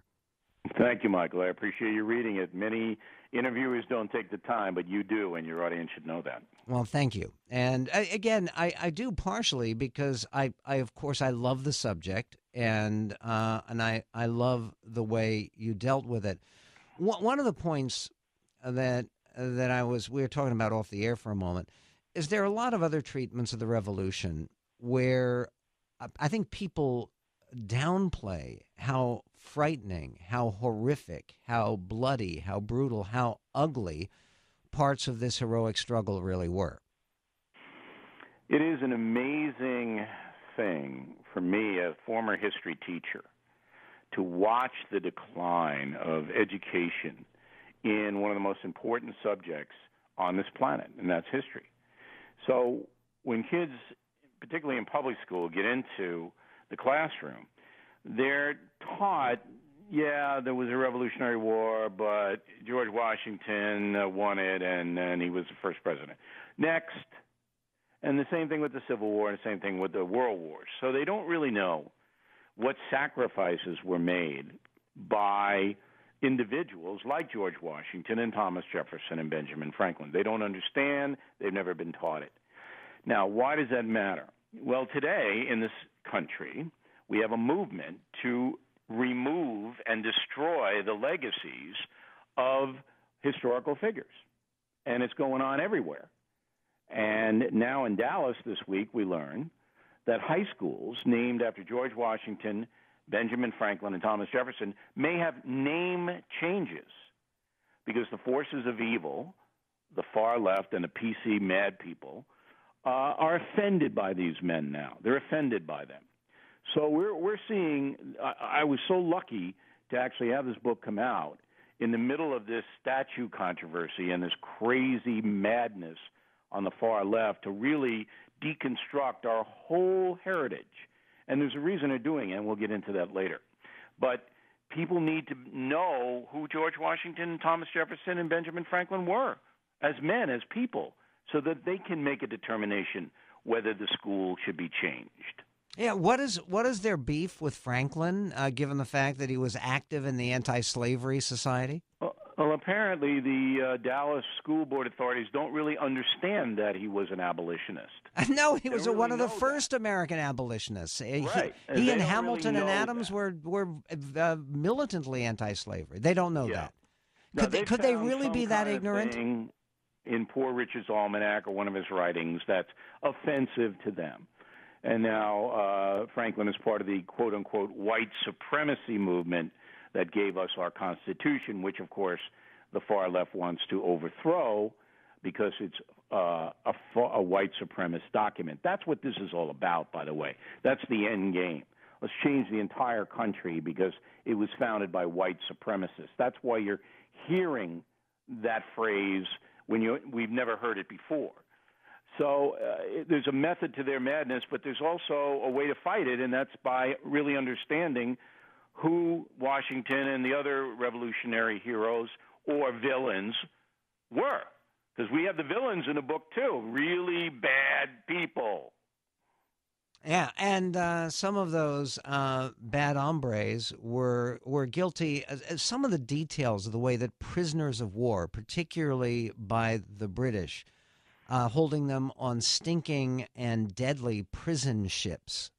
Thank you, Michael. I appreciate you reading it. Many interviewers don't take the time, but you do, and your audience should know that. Well, thank you. And again, I do partially because I of course, I love the subject, and I love the way you dealt with it. One of the points that we were talking about off the air for a moment is there are a lot of other treatments of the revolution where I think people downplay how frightening, how horrific, how bloody, how brutal, how ugly parts of this heroic struggle really were. It is an amazing thing for me, a former history teacher, to watch the decline of education in one of the most important subjects on this planet, and that's history. So when kids particularly in public school, get into the classroom, they're taught, yeah, there was a Revolutionary War, but George Washington won it, and he was the first president. Next. And the same thing with the Civil War, and the same thing with the World Wars. So they don't really know what sacrifices were made by individuals like George Washington and Thomas Jefferson and Benjamin Franklin. They don't understand. They've never been taught it. Now, why does that matter? Well, today in this country, we have a movement to remove and destroy the legacies of historical figures. And it's going on everywhere. And now in Dallas this week, we learn that high schools named after George Washington, Benjamin Franklin, and Thomas Jefferson may have name changes because the forces of evil, the far left and the PC mad people, are offended by these men now. They're offended by them. So we're seeing, I was so lucky to actually have this book come out in the middle of this statue controversy and this crazy madness on the far left to really deconstruct our whole heritage. And there's a reason they're doing it, and we'll get into that later. But people need to know who George Washington, Thomas Jefferson, and Benjamin Franklin were as men, as people, so that they can make a determination whether the school should be changed. Yeah, what is their beef with Franklin, given the fact that he was active in the anti-slavery society? Well, apparently the Dallas school board authorities don't really understand that he was an abolitionist. No, he was one of the first American abolitionists. Right. He and Hamilton and Adams were militantly anti-slavery. They don't know that. Could they really be that ignorant? In Poor Richard's Almanac or one of his writings that's offensive to them. And now Franklin is part of the quote-unquote white supremacy movement that gave us our Constitution, which, of course, the far left wants to overthrow because it's a white supremacist document. That's what this is all about, by the way. That's the end game. Let's change the entire country because it was founded by white supremacists. That's why you're hearing that phrase when we've never heard it before. So there's a method to their madness, but there's also a way to fight it, and that's by really understanding who Washington and the other revolutionary heroes or villains were. Because we have the villains in the book, too, really bad people. Yeah, and some of those bad hombres were guilty. Some of the details of the way that prisoners of war, particularly by the British, holding them on stinking and deadly prison ships,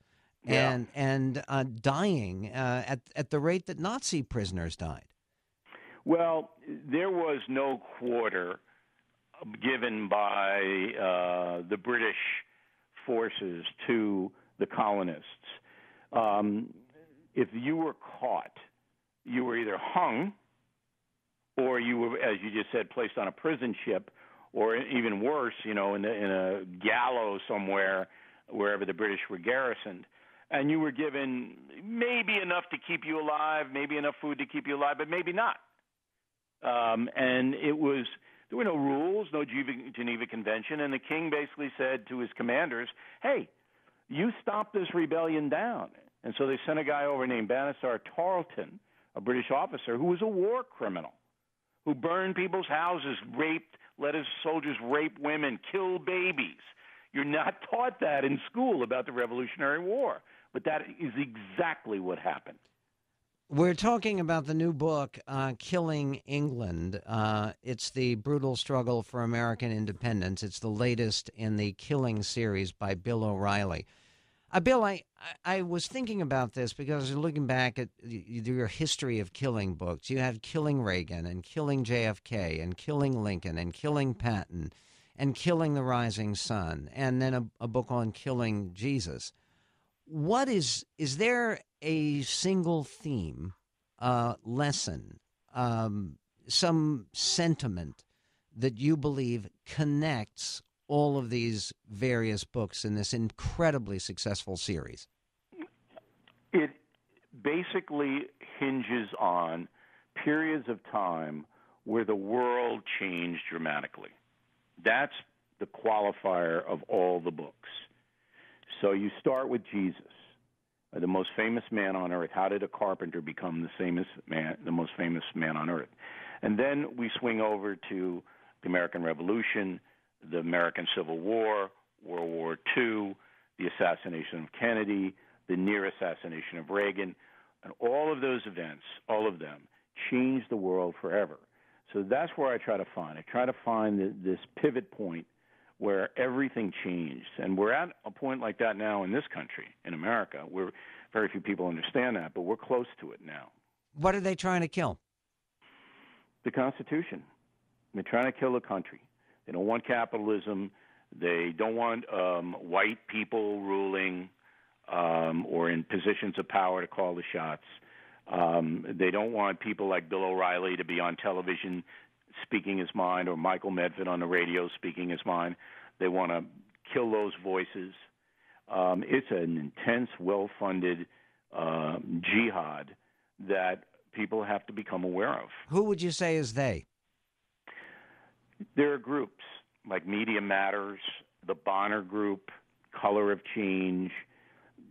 and dying at the rate that Nazi prisoners died. Well, there was no quarter given by the British forces to the colonists. If you were caught, you were either hung or you were, as you just said, placed on a prison ship, or even worse, in a gallows somewhere, wherever the British were garrisoned. And you were given maybe enough to keep you alive, maybe enough food to keep you alive, but maybe not. And there were no rules, no Geneva Convention, and the king basically said to his commanders, hey, you stop this rebellion down. And so they sent a guy over named Banasar Tarleton, a British officer who was a war criminal, who burned people's houses, let his soldiers rape women, kill babies. You're not taught that in school about the Revolutionary War, but that is exactly what happened. We're talking about the new book, Killing England. It's the brutal struggle for American independence. It's the latest in the Killing series by Bill O'Reilly. Bill, I was thinking about this because looking back at your history of killing books, you had Killing Reagan and Killing JFK and Killing Lincoln and Killing Patton and Killing the Rising Sun, and then a book on killing Jesus. What is there a single theme, lesson, some sentiment that you believe connects all of these various books in this incredibly successful series? It basically hinges on periods of time where the world changed dramatically. That's the qualifier of all the books. So you start with Jesus, the most famous man on earth. How did a carpenter become the most famous man on earth? And then we swing over to the American Revolution, the American Civil War, World War II, the assassination of Kennedy, the near assassination of Reagan, and all of those events, all of them, changed the world forever. So that's where I try to find. I try to find this pivot point where everything changed. And we're at a point like that now in this country, in America. Very few people understand that, but we're close to it now. What are they trying to kill? The Constitution. They're trying to kill the country. They don't want capitalism. They don't want white people ruling or in positions of power to call the shots. They don't want people like Bill O'Reilly to be on television speaking his mind, or Michael Medved on the radio speaking his mind. They want to kill those voices. It's an intense, well-funded jihad that people have to become aware of. Who would you say is they? There are groups like Media Matters, the Bonner Group, Color of Change.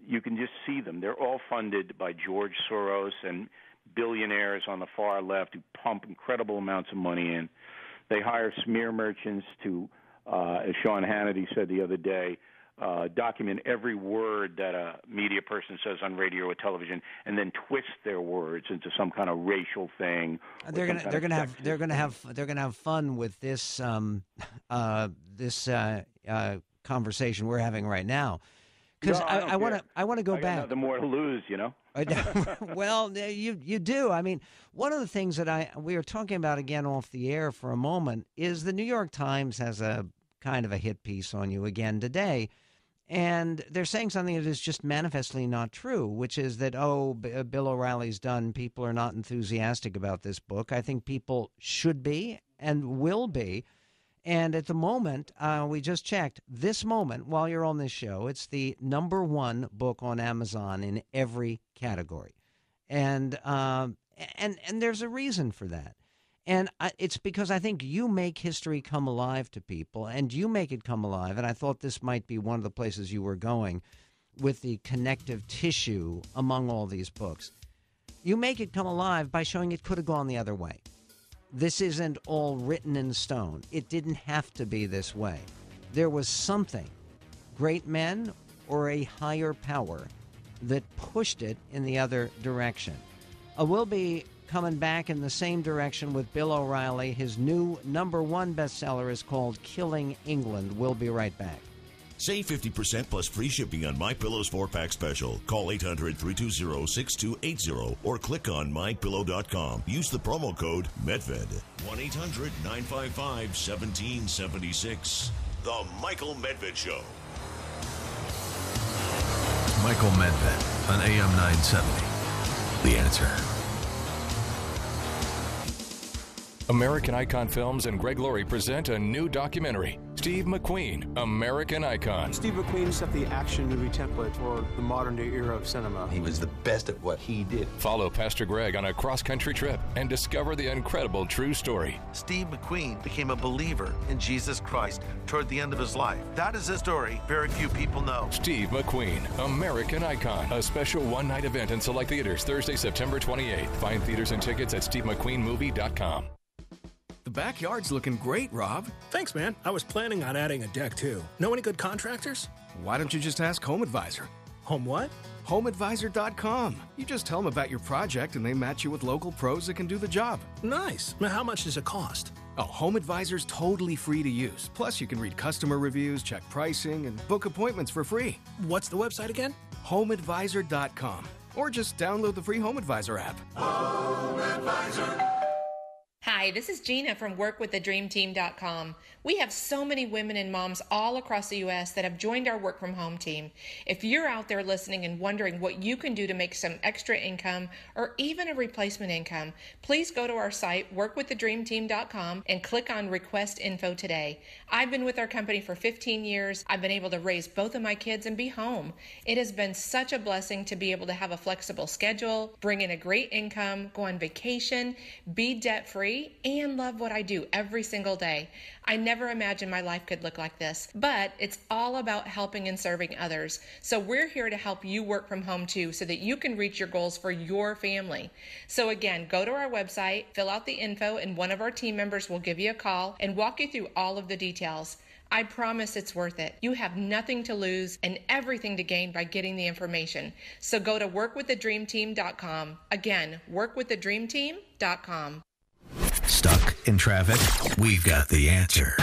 You can just see them. They're all funded by George Soros and billionaires on the far left who pump incredible amounts of money in. They hire smear merchants to, as Sean Hannity said the other day, document every word that a media person says on radio or television, and then twist their words into some kind of racial thing. They're gonna have fun with this conversation we're having right now. Because I want to go back. Nothing more to lose, you know. Well, you do. I mean, one of the things that we were talking about again off the air for a moment is the New York Times has a kind of a hit piece on you again today, and they're saying something that is just manifestly not true, which is that Bill O'Reilly's done. People are not enthusiastic about this book. I think people should be and will be. And at the moment, we just checked, this moment, while you're on this show, it's the #1 book on Amazon in every category. And there's a reason for that. And it's because I think you make history come alive to people, and you make it come alive. And I thought this might be one of the places you were going with the connective tissue among all these books. You make it come alive by showing it could have gone the other way. This isn't all written in stone. It didn't have to be this way. There was something, great men or a higher power, that pushed it in the other direction. We'll be coming back in the same direction with Bill O'Reilly. His new #1 bestseller is called Killing England. We'll be right back. Save 50% plus free shipping on MyPillow's 4-pack special. Call 800-320-6280 or click on MyPillow.com. Use the promo code MEDVED. 1-800-955-1776. The Michael Medved Show. Michael Medved on AM 970. The Answer. American Icon Films and Greg Laurie present a new documentary, Steve McQueen, American Icon. Steve McQueen set the action movie template for the modern-day era of cinema. He was the best at what he did. Follow Pastor Greg on a cross-country trip and discover the incredible true story. Steve McQueen became a believer in Jesus Christ toward the end of his life. That is a story very few people know. Steve McQueen, American Icon. A special one-night event in select theaters Thursday, September 28th. Find theaters and tickets at SteveMcQueenMovie.com. The backyard's looking great, Rob. Thanks, man. I was planning on adding a deck, too. Know any good contractors? Why don't you just ask Home Advisor? Home what? HomeAdvisor.com. You just tell them about your project and they match you with local pros that can do the job. Nice. Now, how much does it cost? Oh, Home Advisor's totally free to use. Plus, you can read customer reviews, check pricing, and book appointments for free. What's the website again? HomeAdvisor.com. Or just download the free Home Advisor app. Home Advisor. Hi, this is Gina from WorkWithTheDreamTeam.com. We have so many women and moms all across the U.S. that have joined our Work From Home team. If you're out there listening and wondering what you can do to make some extra income or even a replacement income, please go to our site, WorkWithTheDreamTeam.com, and click on Request Info today. I've been with our company for 15 years. I've been able to raise both of my kids and be home. It has been such a blessing to be able to have a flexible schedule, bring in a great income, go on vacation, be debt-free, free and love what I do every single day. I never imagined my life could look like this, but it's all about helping and serving others. So we're here to help you work from home too, so that you can reach your goals for your family. So again, go to our website, fill out the info, and one of our team members will give you a call and walk you through all of the details. I promise it's worth it. You have nothing to lose and everything to gain by getting the information. So go to workwiththedreamteam.com. Again, workwiththedreamteam.com. Stuck in traffic? We've got the answer.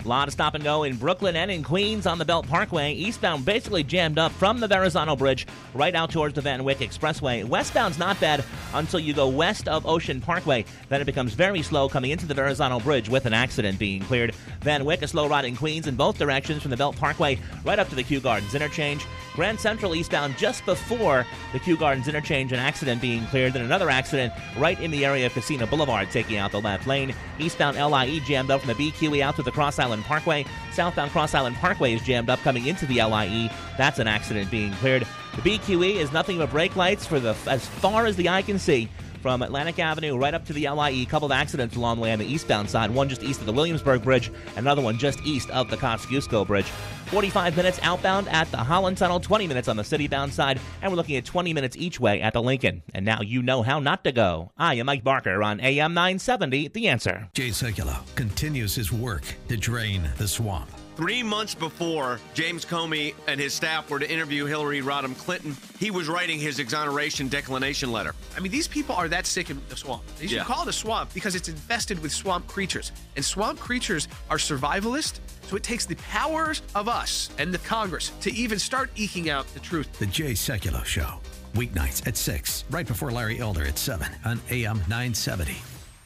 A lot of stop and go in Brooklyn and in Queens on the Belt Parkway. Eastbound basically jammed up from the Verrazano Bridge right out towards the Van Wyck Expressway. Westbound's not bad until you go west of Ocean Parkway. Then it becomes very slow coming into the Verrazano Bridge with an accident being cleared. Van Wyck, a slow ride in Queens in both directions from the Belt Parkway right up to the Kew Gardens interchange. Grand Central eastbound just before the Kew Gardens interchange, an accident being cleared. Then another accident right in the area of Casino Boulevard taking out the left lane. Eastbound LIE jammed up from the BQE out to the Cross Island Parkway. Southbound Cross Island Parkway is jammed up coming into the LIE. That's an accident being cleared. The BQE is nothing but brake lights for as far as the eye can see. From Atlantic Avenue right up to the LIE, coupled accidents along the way on the eastbound side, one just east of the Williamsburg Bridge, another one just east of the Kosciuszko Bridge. 45 minutes outbound at the Holland Tunnel, 20 minutes on the city-bound side, and we're looking at 20 minutes each way at the Lincoln. And now you know how not to go. I am Mike Barker on AM 970, The Answer. Jay Sekulow continues his work to drain the swamp. 3 months before James Comey and his staff were to interview Hillary Rodham Clinton, he was writing his exoneration declination letter. I mean, these people are that sick of the swamp. They should call it a swamp because it's infested with swamp creatures. And swamp creatures are survivalist, so it takes the powers of us and the Congress to even start eking out the truth. The Jay Sekulow Show, weeknights at 6, right before Larry Elder at 7 on AM 970.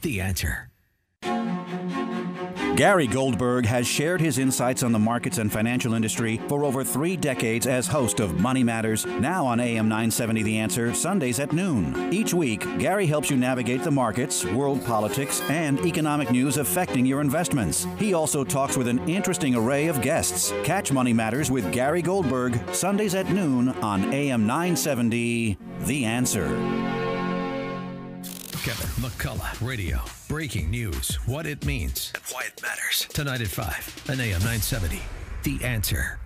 The Answer. Gary Goldberg has shared his insights on the markets and financial industry for over 3 decades as host of Money Matters, now on AM 970 The Answer, Sundays at noon. Each week, Gary helps you navigate the markets, world politics, and economic news affecting your investments. He also talks with an interesting array of guests. Catch Money Matters with Gary Goldberg, Sundays at noon on AM 970 The Answer. Kevin McCullough, radio. Breaking news, what it means, and why it matters. Tonight at 5 on AM 970. The Answer.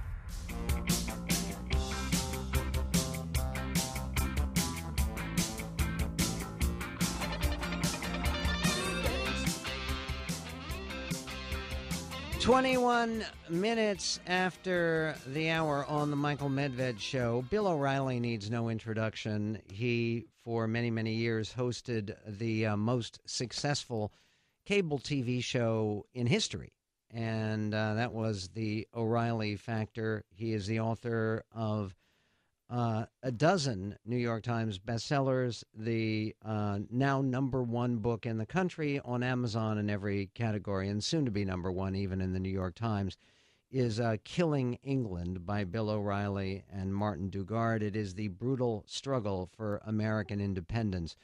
"21 minutes after the hour on the Michael Medved Show." Bill O'Reilly needs no introduction. He, for many, many years, hosted the most successful cable TV show in history, and that was The O'Reilly Factor. He is the author of a dozen New York Times bestsellers, the now #1 book in the country on Amazon in every category, and soon to be #1 even in the New York Times, is Killing England by Bill O'Reilly and Martin Dugard. It is the brutal struggle for American independence.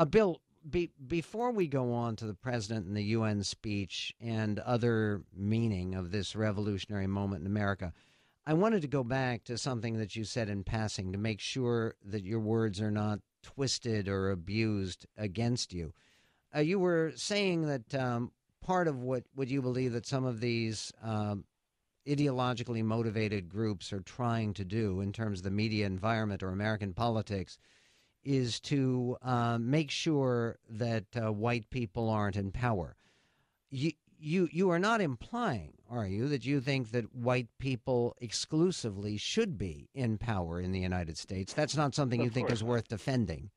Bill, before we go on to the president and the UN speech and other meaning of this revolutionary moment in America, I wanted to go back to something that you said in passing to make sure that your words are not twisted or abused against you. You were saying that part of what you believe that some of these ideologically motivated groups are trying to do in terms of the media environment or American politics is to make sure that white people aren't in power. You are not implying, are you, that you think that white people exclusively should be in power in the United States? That's not something you think is worth defending.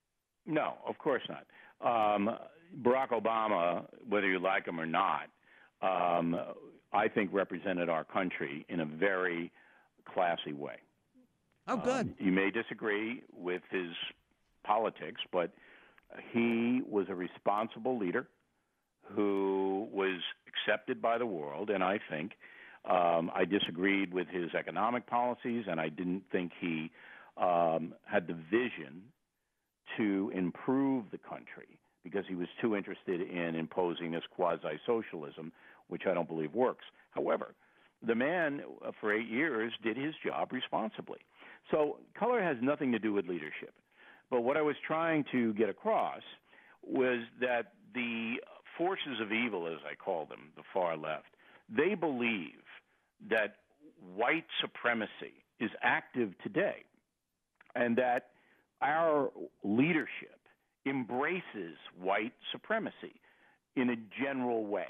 No, of course not. Barack Obama, whether you like him or not, I think represented our country in a very classy way. Oh, good. You may disagree with his politics, but he was a responsible leader who was accepted by the world, and I think I disagreed with his economic policies, and I didn't think he had the vision to improve the country because he was too interested in imposing this quasi-socialism, which I don't believe works. However, the man for 8 years did his job responsibly. So color has nothing to do with leadership. But what I was trying to get across was that the forces of evil, as I call them, the far left, they believe that white supremacy is active today and that our leadership embraces white supremacy in a general way.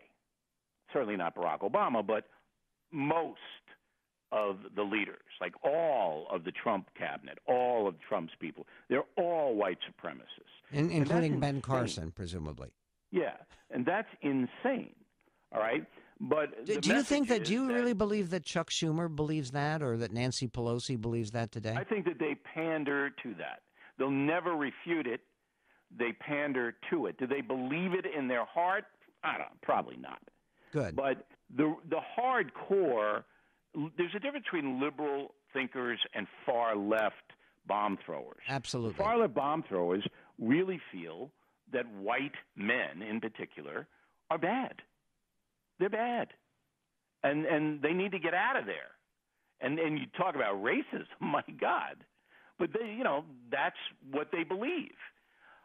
Certainly not Barack Obama, but most of the leaders, like all of the Trump cabinet, all of Trump's people, they're all white supremacists. Including Ben Carson, presumably. Yeah, and that's insane, all right? But do you think that, do you really believe that Chuck Schumer believes that, or that Nancy Pelosi believes that today? I think that they pander to that. They'll never refute it. They pander to it. Do they believe it in their heart? I don't know, probably not. Good. But the hardcore, there's a difference between liberal thinkers and far left bomb throwers. Absolutely. The far left bomb throwers really feel that white men in particular are bad. They're bad. And they need to get out of there. And you talk about racism, my God. But they, that's what they believe.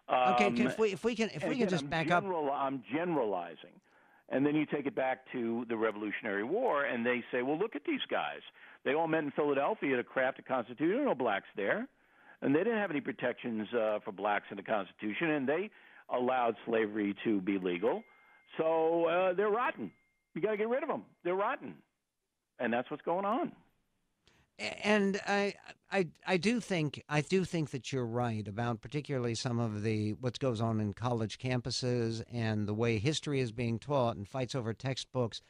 Okay, if we can just back up. I'm generalizing. And then you take it back to the Revolutionary War, and they say, well, look at these guys. They all met in Philadelphia to craft a constitution. There were no blacks there. And they didn't have any protections for blacks in the Constitution, and they allowed slavery to be legal. So they're rotten. You got to get rid of them. They're rotten. And that's what's going on. And I do think that you're right about particularly some of what goes on in college campuses and the way history is being taught and fights over textbooks.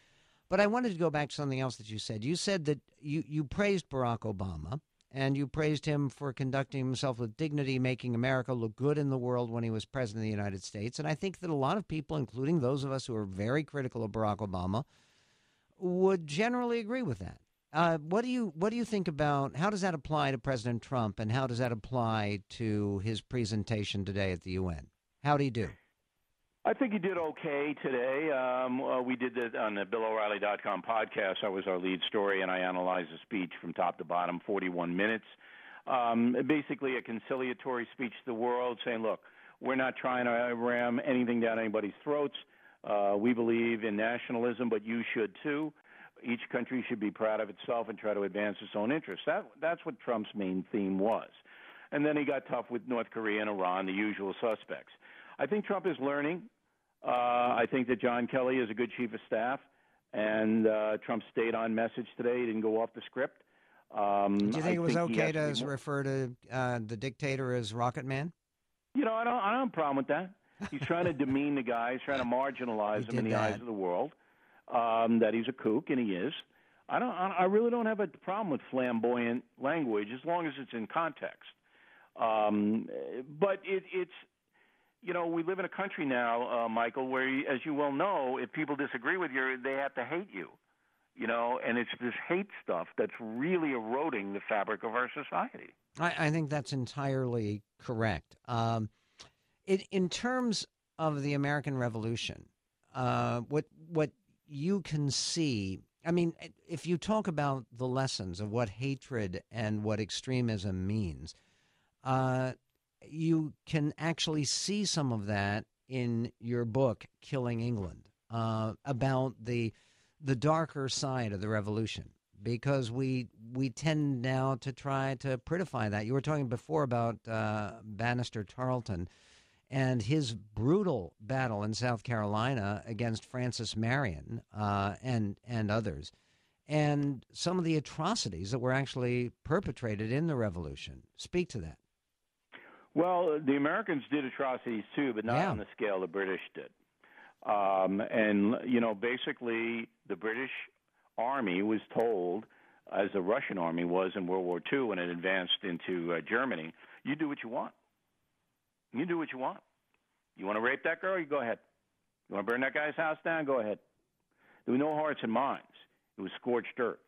But I wanted to go back to something else that you said. You said that you praised Barack Obama and you praised him for conducting himself with dignity, making America look good in the world when he was president of the United States. And I think that a lot of people, including those of us who are very critical of Barack Obama, would generally agree with that. What do you think about, how does that apply to President Trump, and how does that apply to his presentation today at the UN? How do you do? I think he did okay today. We did that on the BillO'Reilly.com podcast. That was our lead story, and I analyzed the speech from top to bottom, 41 minutes. Basically a conciliatory speech to the world saying, look, we're not trying to ram anything down anybody's throats. We believe in nationalism, but you should too. Each country should be proud of itself and try to advance its own interests. That's what Trump's main theme was. And then he got tough with North Korea and Iran, the usual suspects. I think Trump is learning. I think that John Kelly is a good chief of staff, and Trump stayed on message today. He didn't go off the script. Do you think it was okay to refer to the dictator as Rocket Man? I don't have a problem with that. He's trying to demean the guy. He's trying to marginalize him in the eyes of the world. That he's a kook, and he is. I really don't have a problem with flamboyant language as long as it's in context. But it's we live in a country now, Michael, where, as you well know, if people disagree with you, they have to hate you. And it's this hate stuff that's really eroding the fabric of our society. I think that's entirely correct. In terms of the American Revolution, what you can see, I mean, if you talk about the lessons of what hatred and what extremism means, you can actually see some of that in your book, Killing England, about the darker side of the revolution, because we tend now to try to prettify that. You were talking before about Bannister Tarleton and his brutal battle in South Carolina against Francis Marion and others, and some of the atrocities that were actually perpetrated in the Revolution. Speak to that. Well, the Americans did atrocities too, but not on the scale the British did. Basically, the British Army was told, as the Russian Army was in World War II when it advanced into Germany, you do what you want. You do what you want. You want to rape that girl? You go ahead. You want to burn that guy's house down? Go ahead. There were no hearts and minds. It was scorched earth.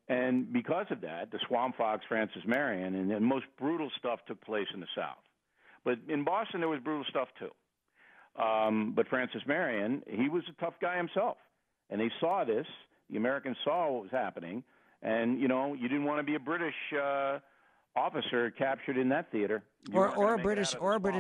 And because of that, the Swamp Fox, Francis Marion, and the most brutal stuff took place in the South. But in Boston, there was brutal stuff too. But Francis Marion, he was a tough guy himself. And they saw this. The Americans saw what was happening. And, you didn't want to be a British officer captured in that theater. Or a British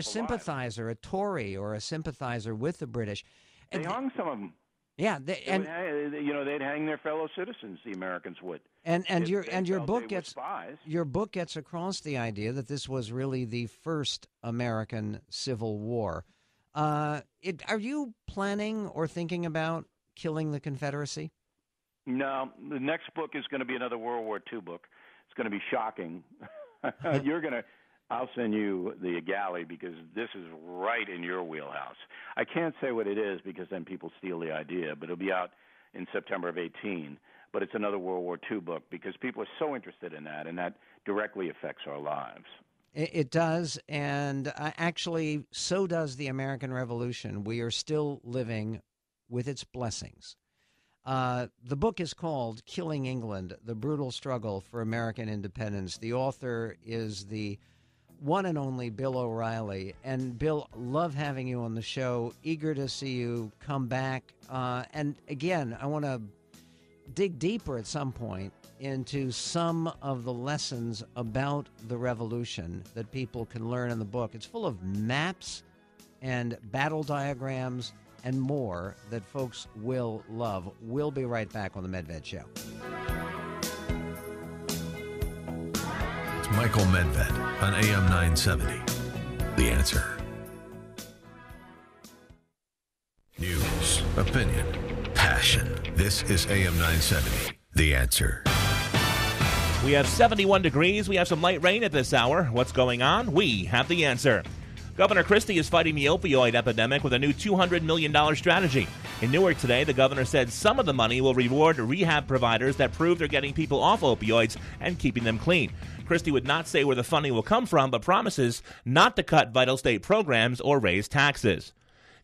sympathizer, a Tory or a sympathizer with the British. They hung some of them. Yeah, they'd hang their fellow citizens. The Americans would. And your book gets across the idea that this was really the first American Civil War. Are you planning or thinking about killing the Confederacy? No, the next book is going to be another World War II book. It's going to be shocking. I'll send you the galley because this is right in your wheelhouse. I can't say what it is because then people steal the idea, but it'll be out in September of 2018. But it's another World War II book because people are so interested in that, and that directly affects our lives. It does, and actually, so does the American Revolution. We are still living with its blessings. The book is called Killing England, The Brutal Struggle for American Independence. The author is the one and only Bill O'Reilly. And, Bill, love having you on the show. Eager to see you come back. And, again, I want to dig deeper at some point into some of the lessons about the revolution that people can learn in the book. It's full of maps and battle diagrams and more that folks will love. We'll be right back on The Medved Show. It's Michael Medved on AM 970. The Answer. News, opinion, passion. This is AM 970. The Answer. We have 71 degrees. We have some light rain at this hour. What's going on? We have the answer. Governor Christie is fighting the opioid epidemic with a new $200 million strategy. In Newark today, the governor said some of the money will reward rehab providers that prove they're getting people off opioids and keeping them clean. Christie would not say where the funding will come from, but promises not to cut vital state programs or raise taxes.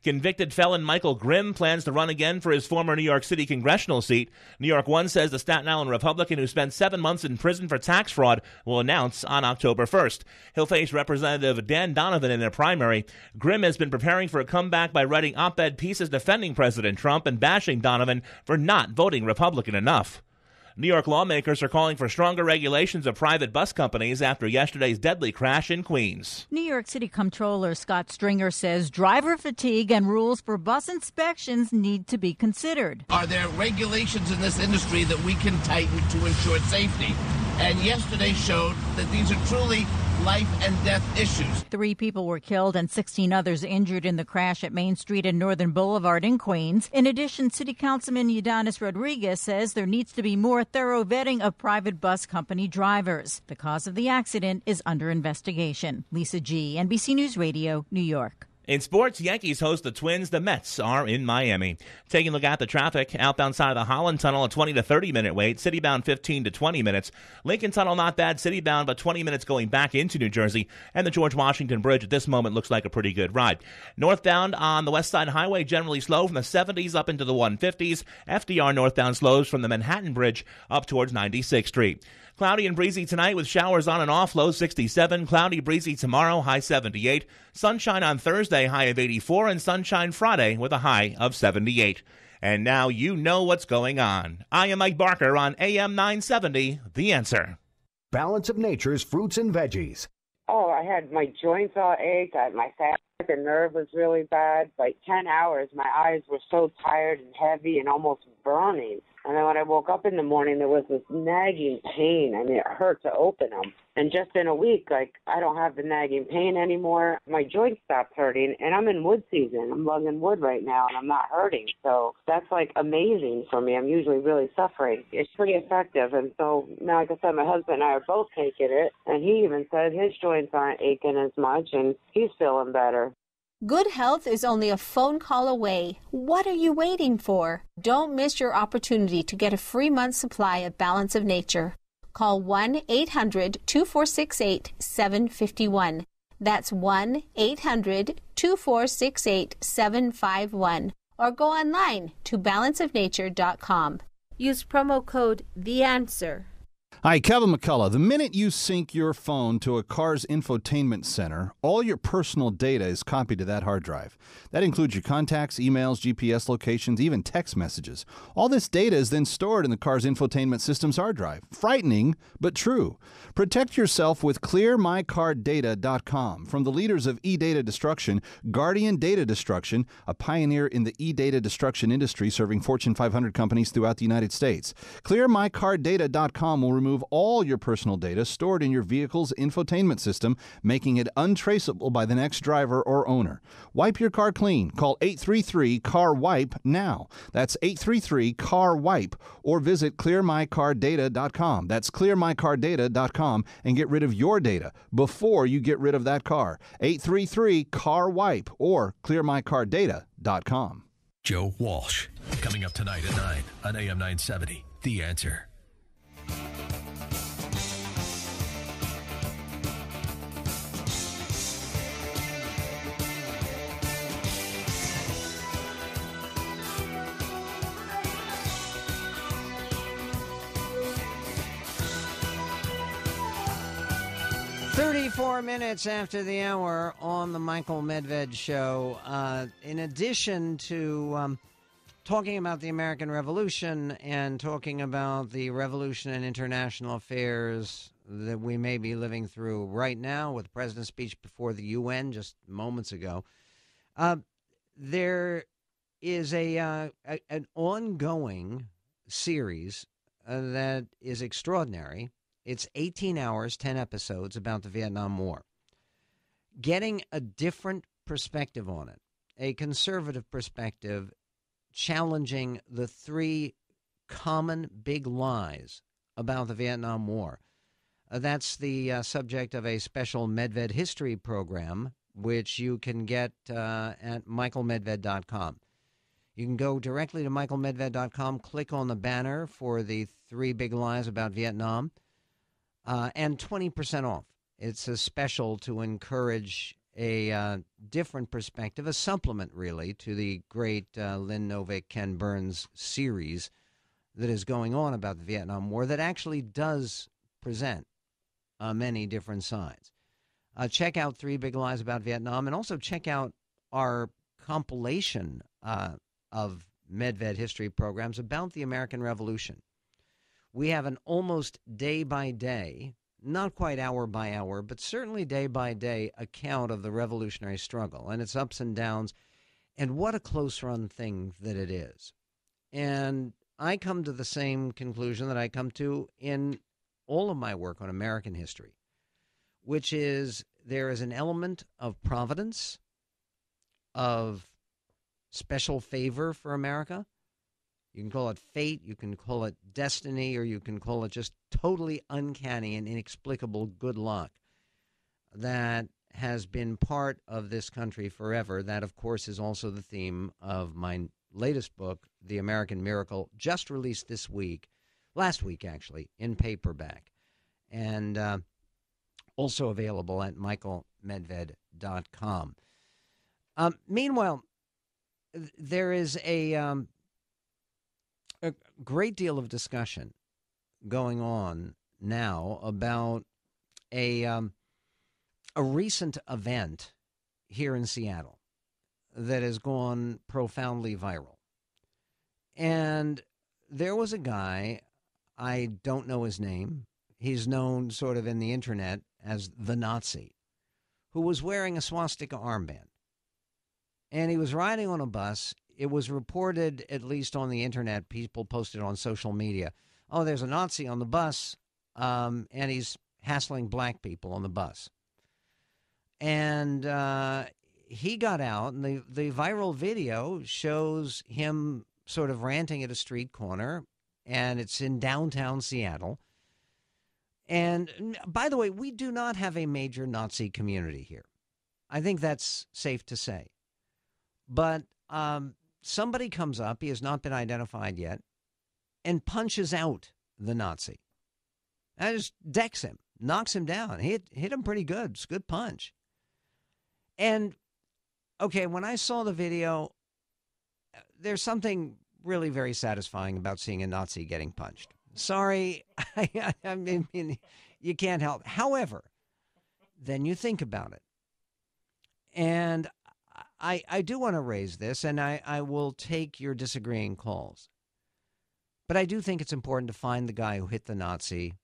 Convicted felon Michael Grimm plans to run again for his former New York City congressional seat. New York One says the Staten Island Republican who spent 7 months in prison for tax fraud will announce on October 1st. He'll face Representative Dan Donovan in a primary. Grimm has been preparing for a comeback by writing op-ed pieces defending President Trump and bashing Donovan for not voting Republican enough. New York lawmakers are calling for stronger regulations of private bus companies after yesterday's deadly crash in Queens. New York City Comptroller Scott Stringer says driver fatigue and rules for bus inspections need to be considered. Are there regulations in this industry that we can tighten to ensure safety? And yesterday showed that these are truly life and death issues. 3 people were killed and 16 others injured in the crash at Main Street and Northern Boulevard in Queens. In addition, City Councilman Udanis Rodriguez says there needs to be more thorough vetting of private bus company drivers. The cause of the accident is under investigation. Lisa G., NBC News Radio, New York. In sports, Yankees host the Twins. The Mets are in Miami. Taking a look at the traffic, outbound side of the Holland Tunnel, a 20 to 30 minute wait. Citybound 15 to 20 minutes. Lincoln Tunnel, not bad. Citybound, but 20 minutes going back into New Jersey. And the George Washington Bridge at this moment looks like a pretty good ride. Northbound on the West Side Highway, generally slow from the 70s up into the 150s. FDR northbound slows from the Manhattan Bridge up towards 96th Street. Cloudy and breezy tonight with showers on and off, low 67. Cloudy, breezy tomorrow, high 78. Sunshine on Thursday, high of 84. And sunshine Friday with a high of 78. And now you know what's going on. I am Mike Barker on AM 970, The Answer. Balance of Nature's fruits and veggies. Oh, I had my joints all ached. My sciatic nerve was really bad. Like 10 hours, my eyes were so tired and heavy and almost burning. And then when I woke up in the morning, there was this nagging pain. I mean, it hurt to open them. And just in a week, I don't have the nagging pain anymore. My joints stopped hurting, and I'm in wood season. I'm lugging wood right now, and I'm not hurting. So that's, amazing for me. I'm usually really suffering. It's pretty effective. And so now, like I said, my husband and I are both taking it, and he even said his joints aren't aching as much, and he's feeling better. Good health is only a phone call away. What are you waiting for? Don't miss your opportunity to get a free month's supply of Balance of Nature. Call 1-800-2468-751. That's 1-800-2468-751. Or go online to balanceofnature.com. Use promo code THEANSWER. Hi, Kevin McCullough. The minute you sync your phone to a car's infotainment center, all your personal data is copied to that hard drive. That includes your contacts, emails, GPS locations, even text messages. All this data is then stored in the car's infotainment system's hard drive. Frightening, but true. Protect yourself with ClearMyCarData.com. From the leaders of e-data destruction, Guardian Data Destruction, a pioneer in the e-data destruction industry serving Fortune 500 companies throughout the United States. ClearMyCarData.com will remove all your personal data stored in your vehicle's infotainment system, making it untraceable by the next driver or owner. Wipe your car clean. Call 833-CAR-WIPE now. That's 833-CAR-WIPE, or visit ClearMyCarData.com. That's ClearMyCarData.com, and get rid of your data before you get rid of that car. 833-CAR-WIPE or ClearMyCarData.com. Joe Walsh, coming up tonight at 9 on AM 970. The Answer. Four minutes after the hour on the Michael Medved Show. In addition to talking about the American Revolution and talking about the revolution in international affairs that we may be living through right now with the president's speech before the UN just moments ago, there is an ongoing series that is extraordinary. It's 18 hours, 10 episodes about the Vietnam War. Getting a different perspective on it, a conservative perspective, challenging the three common big lies about the Vietnam War. That's the subject of a special Medved history program, which you can get at michaelmedved.com. You can go directly to michaelmedved.com, click on the banner for the three big lies about Vietnam, and 20% off. It's a special to encourage a different perspective, a supplement, really, to the great Lynn Novick, Ken Burns series that is going on about the Vietnam War that actually does present many different sides. Check out Three Big Lies About Vietnam, and also check out our compilation of Medved history programs about the American Revolution. We have an almost day-by-day, not quite hour-by-hour, but certainly day-by-day account of the revolutionary struggle and its ups and downs, and what a close-run thing that it is. And I come to the same conclusion that I come to in all of my work on American history, which is there is an element of providence, of special favor for America. You can call it fate, you can call it destiny, or you can call it just totally uncanny and inexplicable good luck that has been part of this country forever. That, of course, is also the theme of my latest book, The American Miracle, just released this week, last week actually, in paperback, and also available at michaelmedved.com. Meanwhile, there is a great deal of discussion going on now about a recent event here in Seattle that has gone profoundly viral. And there was a guy, I don't know his name, he's known sort of in the internet as the Nazi, who was wearing a swastika armband. And he was riding on a bus. It was reported, at least on the internet, people posted on social media, oh, there's a Nazi on the bus, and he's hassling black people on the bus. And he got out, and the viral video shows him sort of ranting at a street corner, and it's in downtown Seattle. And by the way, we do not have a major Nazi community here. I think that's safe to say. But somebody comes up, he has not been identified yet, and punches out the Nazi. That just decks him, knocks him down. Hit him pretty good. It's a good punch. And, okay, when I saw the video, there's something really very satisfying about seeing a Nazi getting punched. Sorry, I mean, you can't help. However, then you think about it. And I do want to raise this, and I will take your disagreeing calls. But I do think it's important to find the guy who hit the Nazi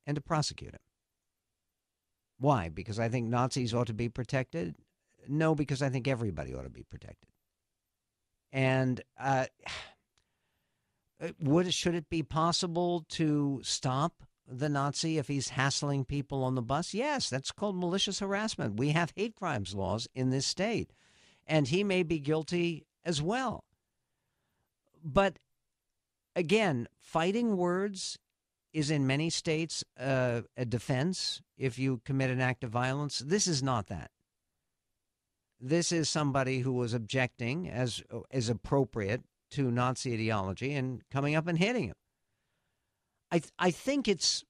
and to prosecute him. Why? Because I think Nazis ought to be protected? No, because I think everybody ought to be protected. And should it be possible to stop the Nazi if he's hassling people on the bus? Yes, that's called malicious harassment. We have hate crimes laws in this state, and he may be guilty as well. But again, fighting words is in many states a defense if you commit an act of violence. This is not that. This is somebody who was objecting, as is appropriate, to Nazi ideology and coming up and hitting him. I think it's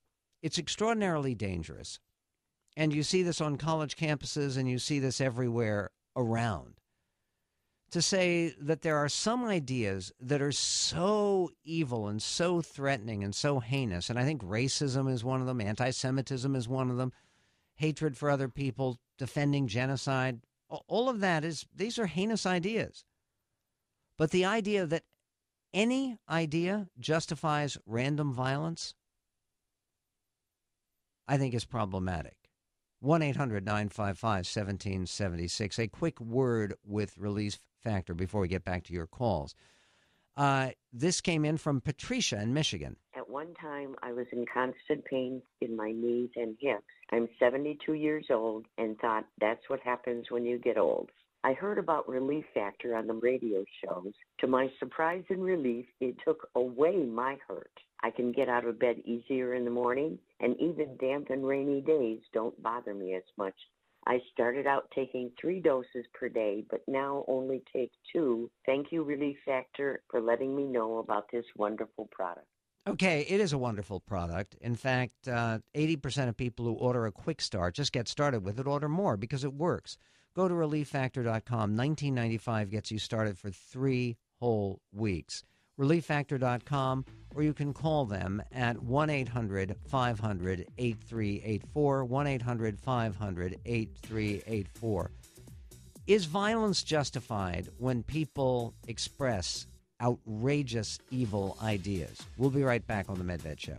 extraordinarily dangerous. And you see this on college campuses and you see this everywhere around. To say that there are some ideas that are so evil and so threatening and so heinous, and I think racism is one of them, anti-Semitism is one of them, hatred for other people, defending genocide, all of that these are heinous ideas. But the idea that any idea justifies random violence, I think is problematic. 1-800-955-1776. A quick word with Relief Factor before we get back to your calls. This came in from Patricia in Michigan. At one time, I was in constant pain in my knees and hips. I'm 72 years old and thought that's what happens when you get old. I heard about Relief Factor on the radio shows. To my surprise and relief, it took away my hurt. I can get out of bed easier in the morning, and even damp and rainy days don't bother me as much. I started out taking 3 doses per day, but now only take 2. Thank you, Relief Factor, for letting me know about this wonderful product. Okay, it is a wonderful product. In fact, 80% of people who order a quick start, just get started with it, order more because it works. Go to ReliefFactor.com. $19.95 gets you started for 3 whole weeks. ReliefFactor.com, or you can call them at 1-800-500-8384, 1-800-500-8384. Is violence justified when people express outrageous, evil ideas? We'll be right back on The Medved Show.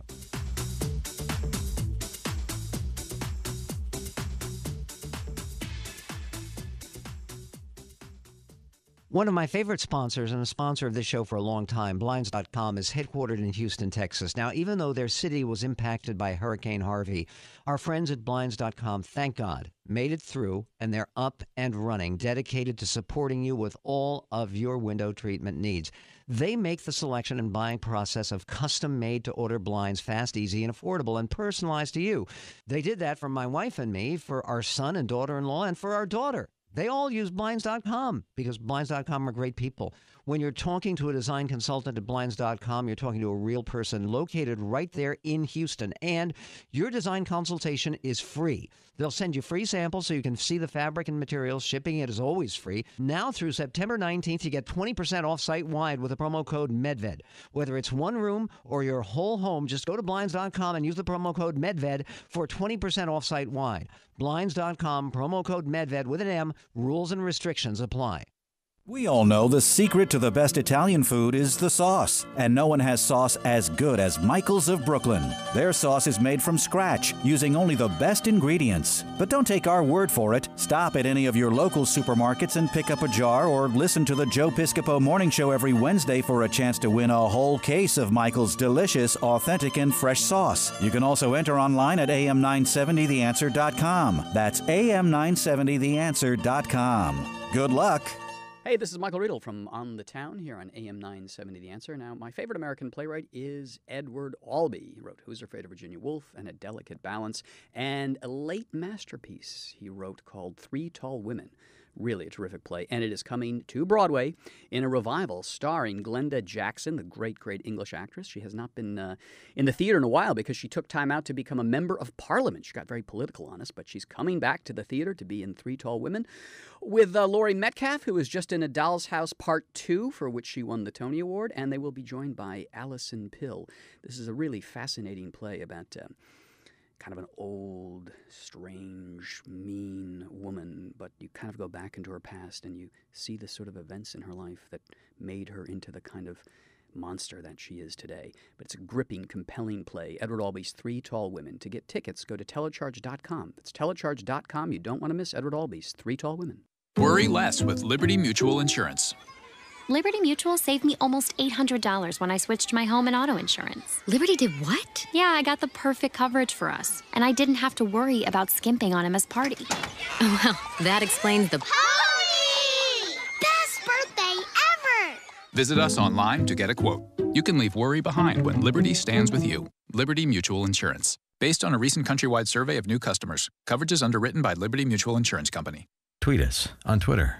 One of my favorite sponsors and a sponsor of this show for a long time, Blinds.com, is headquartered in Houston, Texas. Now, even though their city was impacted by Hurricane Harvey, our friends at Blinds.com, thank God, made it through, and they're up and running, dedicated to supporting you with all of your window treatment needs. They make the selection and buying process of custom-made to order blinds fast, easy, and affordable, and personalized to you. They did that for my wife and me, for our son and daughter-in-law, and for our daughter. They all use Blinds.com because Blinds.com are great people. When you're talking to a design consultant at Blinds.com, you're talking to a real person located right there in Houston. And your design consultation is free. They'll send you free samples so you can see the fabric and materials. Shipping it is always free. Now through September 19th, you get 20% off site-wide with the promo code MEDVED. Whether it's one room or your whole home, just go to Blinds.com and use the promo code MEDVED for 20% off site-wide. Blinds.com, promo code MEDVED with an M. Rules and restrictions apply. We all know the secret to the best Italian food is the sauce, and no one has sauce as good as Michael's of Brooklyn. Their sauce is made from scratch, using only the best ingredients. But don't take our word for it. Stop at any of your local supermarkets and pick up a jar, or listen to the Joe Piscopo Morning Show every Wednesday for a chance to win a whole case of Michael's delicious, authentic, and fresh sauce. You can also enter online at am970theanswer.com. That's am970theanswer.com. Good luck. Hey, this is Michael Riedel from On the Town here on AM 970 The Answer. Now, my favorite American playwright is Edward Albee. He wrote Who's Afraid of Virginia Woolf and A Delicate Balance, and a late masterpiece he wrote called 3 Tall Women. Really a terrific play. And it is coming to Broadway in a revival starring Glenda Jackson, the great, great English actress. She has not been in the theater in a while because she took time out to become a member of Parliament. She got very political on us, but she's coming back to the theater to be in Three Tall Women with Laurie Metcalf, who was just in A Doll's House Part 2, for which she won the Tony Award, and they will be joined by Alison Pill. This is a really fascinating play about kind of an old, strange, mean woman, but you kind of go back into her past and you see the sort of events in her life that made her into the kind of monster that she is today. But it's a gripping, compelling play. Edward Albee's Three Tall Women. To get tickets, go to telecharge.com. That's telecharge.com. You don't want to miss Edward Albee's Three Tall Women. Worry less with Liberty Mutual Insurance. Liberty Mutual saved me almost $800 when I switched my home and auto insurance. Liberty did what? Yeah, I got the perfect coverage for us. And I didn't have to worry about skimping on Emma's party. Well, that explains the... Pony! Best birthday ever! Visit us online to get a quote. You can leave worry behind when Liberty stands with you. Liberty Mutual Insurance. Based on a recent countrywide survey of new customers. Coverage is underwritten by Liberty Mutual Insurance Company. Tweet us on Twitter.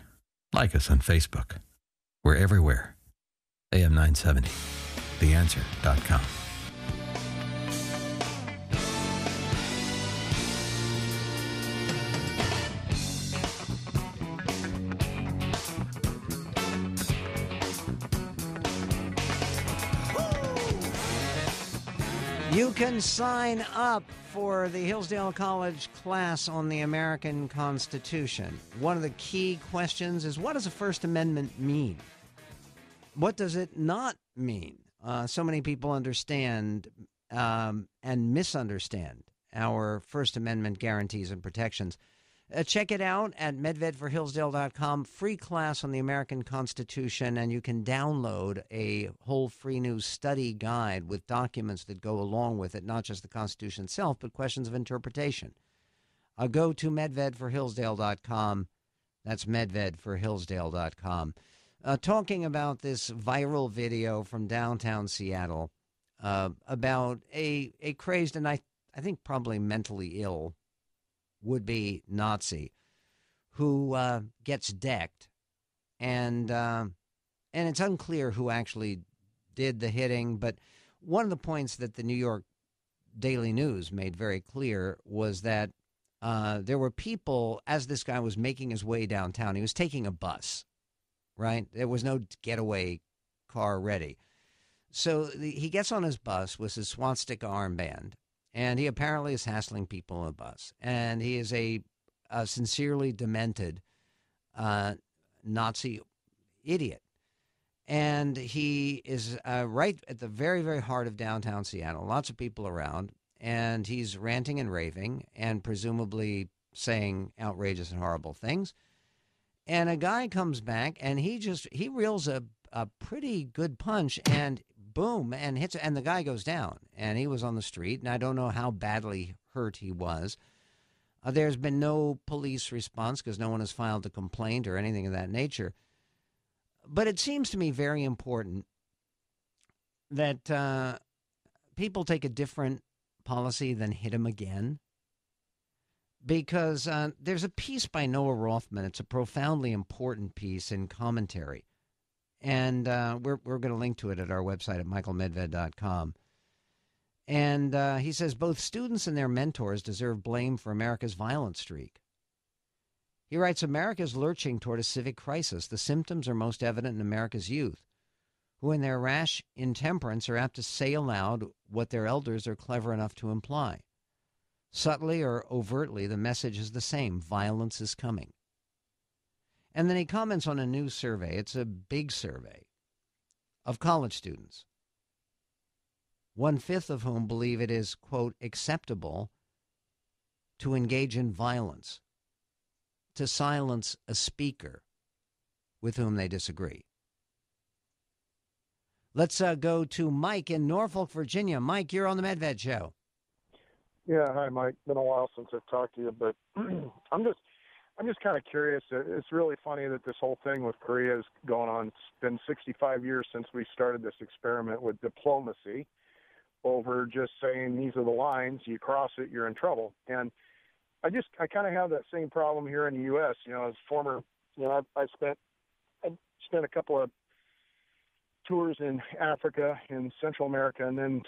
Like us on Facebook. We're everywhere. AM 970. TheAnswer.com. You can sign up for the Hillsdale College class on the American Constitution. One of the key questions is, what does the First Amendment mean? What does it not mean? So many people understand and misunderstand our First Amendment guarantees and protections. Check it out at medvedforhillsdale.com. Free class on the American Constitution, and you can download a whole free new study guide with documents that go along with it, not just the Constitution itself, but questions of interpretation. Go to medvedforhillsdale.com. That's medvedforhillsdale.com. Talking about this viral video from downtown Seattle about a crazed and I think probably mentally ill would-be Nazi who gets decked, and it's unclear who actually did the hitting, but one of the points that the New York Daily News made very clear was that there were people, as this guy was making his way downtown, he was taking a bus, right? There was no getaway car ready. So he gets on his bus with his swastika armband, and he apparently is hassling people on the bus. And he is a sincerely demented Nazi idiot. And he is right at the very, very heart of downtown Seattle. Lots of people around. And he's ranting and raving and presumably saying outrageous and horrible things. And a guy comes back and he reels a pretty good punch and boom, and hits it, and the guy goes down. And he was on the street, and I don't know how badly hurt he was. There's been no police response because no one has filed a complaint or anything of that nature. But it seems to me very important that people take a different policy than hit him again. Because there's a piece by Noah Rothman. It's a profoundly important piece in commentary. And we're going to link to it at our website at michaelmedved.com. And he says both students and their mentors deserve blame for America's violent streak. He writes, America is lurching toward a civic crisis. The symptoms are most evident in America's youth, who in their rash intemperance are apt to say aloud what their elders are clever enough to imply. Subtly or overtly, the message is the same. Violence is coming. And then he comments on a new survey. It's a big survey of college students, 1/5 of whom believe it is, quote, acceptable to engage in violence, to silence a speaker with whom they disagree. Let's go to Mike in Norfolk, Virginia. Mike, you're on the Medved Show. Yeah, hi, Mike. Been a while since I've talked to you, but I'm just kind of curious. It's really funny that this whole thing with Korea is going on. It's been 65 years since we started this experiment with diplomacy over just saying these are the lines. You cross it, you're in trouble. And I kind of have that same problem here in the U.S. You know, as former I've spent a couple of tours in Africa, in Central America, and then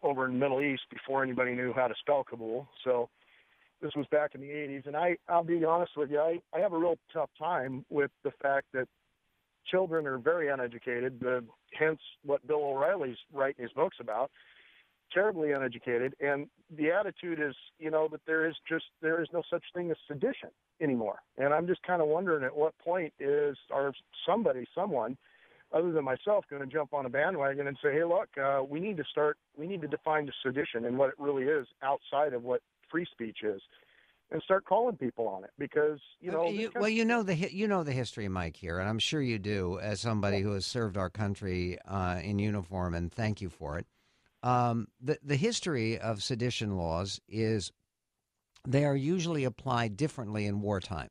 over in the Middle East before anybody knew how to spell Kabul. So this was back in the 80s. And I'll be honest with you, I have a real tough time with the fact that children are very uneducated, hence what Bill O'Reilly's writing his books about, terribly uneducated. And the attitude is, that there is no such thing as sedition anymore. And I'm just kind of wondering at what point someone other than myself going to jump on a bandwagon and say, hey, look, we need to define the sedition and what it really is outside of what free speech is, and start calling people on it, because you know the history, Mike, here, and I'm sure you do, as somebody who has served our country in uniform, and thank you for it. The history of sedition laws is they are usually applied differently in wartime.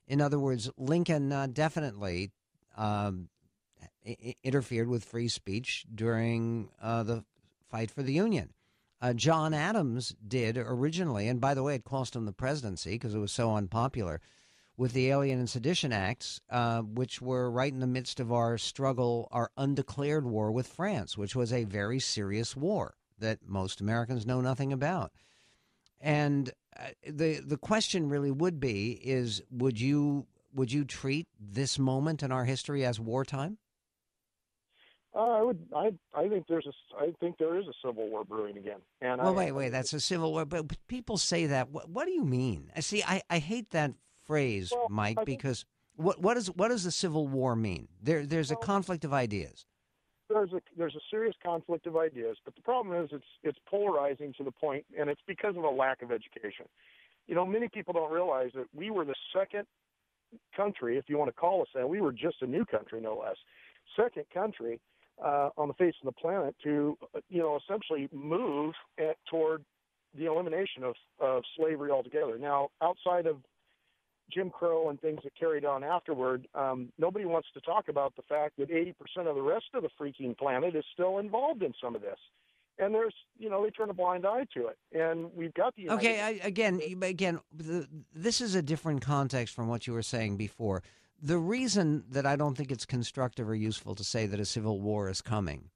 In other words, Lincoln definitely interfered with free speech during the fight for the Union. John Adams did originally, and by the way, it cost him the presidency because it was so unpopular, with the Alien and Sedition Acts, which were right in the midst of our struggle, our undeclared war with France, which was a very serious war that most Americans know nothing about. And the question really would be is, would you treat this moment in our history as wartime? I would. I think there is a civil war brewing again. And wait. That's a civil war. But people say that. What do you mean? See, I hate that phrase, Mike, because what does the civil war mean? There's a conflict of ideas. There's a serious conflict of ideas, but the problem is it's polarizing to the point, and it's because of a lack of education. Many people don't realize that we were the second country, if you want to call us that. We were just a new country, no less. Second country on the face of the planet to, essentially move toward the elimination of slavery altogether. Now, outside of Jim Crow and things that carried on afterward, nobody wants to talk about the fact that 80% of the rest of the freaking planet is still involved in some of this. And there's, they turn a blind eye to it. And we've got the Again, this is a different context from what you were saying before. The reason that I don't think it's constructive or useful to say that a civil war is coming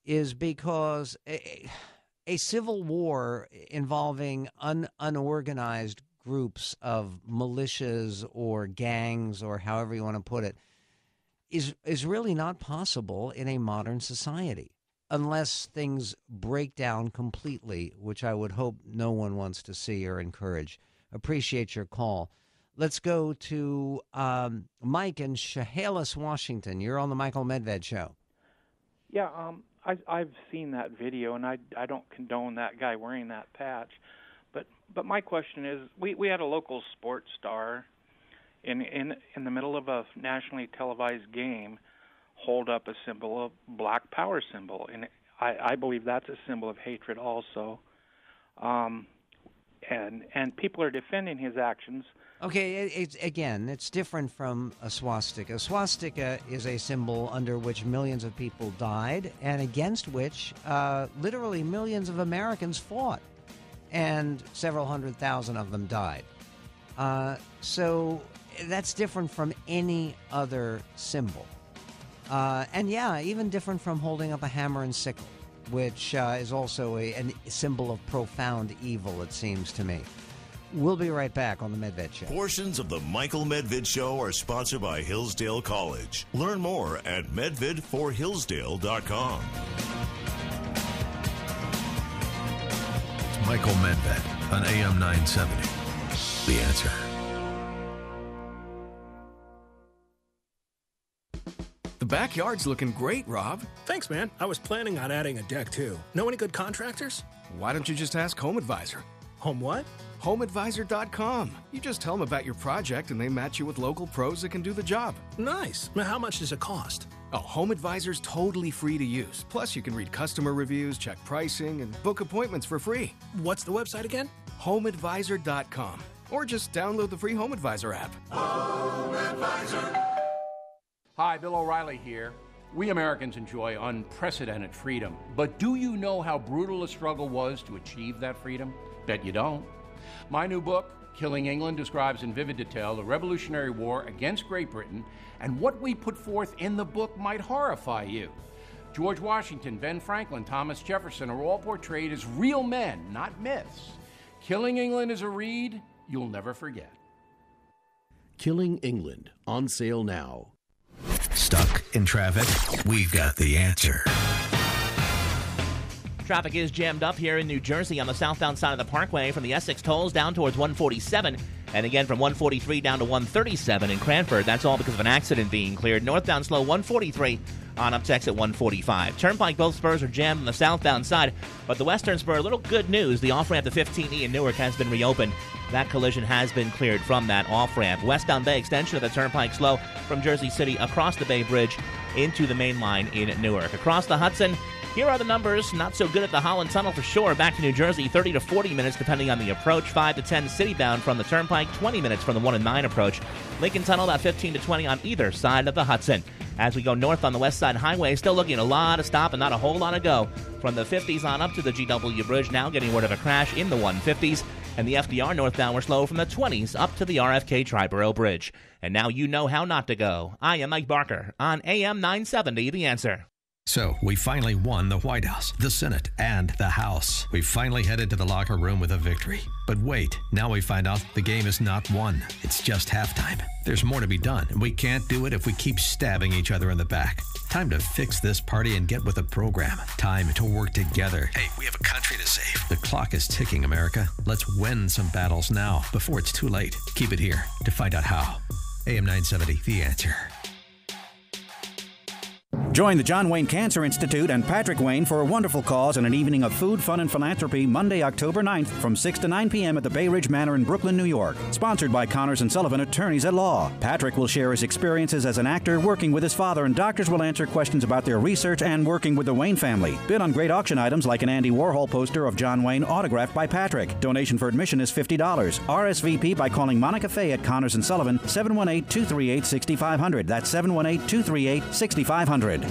is because a civil war involving unorganized groups of militias or gangs, or however you want to put it, is really not possible in a modern society unless things break down completely, which I would hope no one wants to see or encourage. Appreciate your call. Let's go to Mike in Chehalis, Washington. You're on the Michael Medved Show. Yeah, I've seen that video, and I don't condone that guy wearing that patch. But my question is, we had a local sports star in the middle of a nationally televised game hold up a symbol, a Black Power symbol, and I believe that's a symbol of hatred also. And people are defending his actions. Okay, it's different from a swastika. A swastika is a symbol under which millions of people died and against which literally millions of Americans fought, and several 100,000 of them died. So that's different from any other symbol. And even different from holding up a hammer and sickle, which is also a symbol of profound evil, it seems to me. We'll be right back on The Medved Show. Portions of The Michael Medved Show are sponsored by Hillsdale College. Learn more at medvedforhillsdale.com. It's Michael Medved on AM 970. The Answer. The backyard's looking great, Rob. Thanks, man. I was planning on adding a deck, too. Know any good contractors? Why don't you just ask Home Advisor? Home what? HomeAdvisor.com. You just tell them about your project and they match you with local pros that can do the job. Nice. Now, how much does it cost? Oh, Home Advisor's totally free to use. Plus, you can read customer reviews, check pricing, and book appointments for free. What's the website again? HomeAdvisor.com. Or just download the free Home Advisor app. Home Advisor. Hi, Bill O'Reilly here. We Americans enjoy unprecedented freedom. But do you know how brutal the struggle was to achieve that freedom? Bet you don't. My new book, Killing England describes in vivid detail the Revolutionary War against Great Britain, and what we put forth in the book might horrify you. George Washington, Ben Franklin, Thomas Jefferson are all portrayed as real men, not myths. Killing England is a read you'll never forget. Killing England, on sale now. Stuck in traffic? We've got the answer. Traffic is jammed up here in New Jersey on the southbound side of the Parkway from the Essex tolls down towards 147, and again from 143 down to 137 in Cranford. That's all because of an accident being cleared. Northbound slow 143 on up to exit 145. Turnpike, both spurs are jammed on the southbound side, but the western spur, a little good news. The off-ramp to 15E in Newark has been reopened. That collision has been cleared from that off-ramp. Westbound Bay extension of the Turnpike slow from Jersey City across the Bay Bridge into the main line in Newark. Across the Hudson, here are the numbers. Not so good at the Holland Tunnel for sure. Back to New Jersey, 30 to 40 minutes depending on the approach. 5 to 10 citybound from the Turnpike, 20 minutes from the 1 and 9 approach. Lincoln Tunnel about 15 to 20 on either side of the Hudson. As we go north on the West Side Highway, still looking at a lot of stop and not a whole lot of go. From the 50s on up to the GW Bridge, now getting word of a crash in the 150s. And the FDR northbound, we're slow from the 20s up to the RFK Triborough Bridge. And now you know how not to go. I am Mike Barker on AM 970, The Answer. So, we finally won the White House, the Senate, and the House. We finally headed to the locker room with a victory. But wait, now we find out the game is not won. It's just halftime. There's more to be done, and we can't do it if we keep stabbing each other in the back. Time to fix this party and get with the program. Time to work together. Hey, we have a country to save. The clock is ticking, America. Let's win some battles now, before it's too late. Keep it here to find out how. AM 970, The Answer. Join the John Wayne Cancer Institute and Patrick Wayne for a wonderful cause and an evening of food, fun, and philanthropy Monday, October 9th from 6 to 9 p.m. at the Bay Ridge Manor in Brooklyn, New York. Sponsored by Connors & Sullivan, attorneys at law. Patrick will share his experiences as an actor working with his father, and doctors will answer questions about their research and working with the Wayne family. Bid on great auction items like an Andy Warhol poster of John Wayne autographed by Patrick. Donation for admission is $50. RSVP by calling Monica Fay at Connors & Sullivan, 718-238-6500. That's 718-238-6500.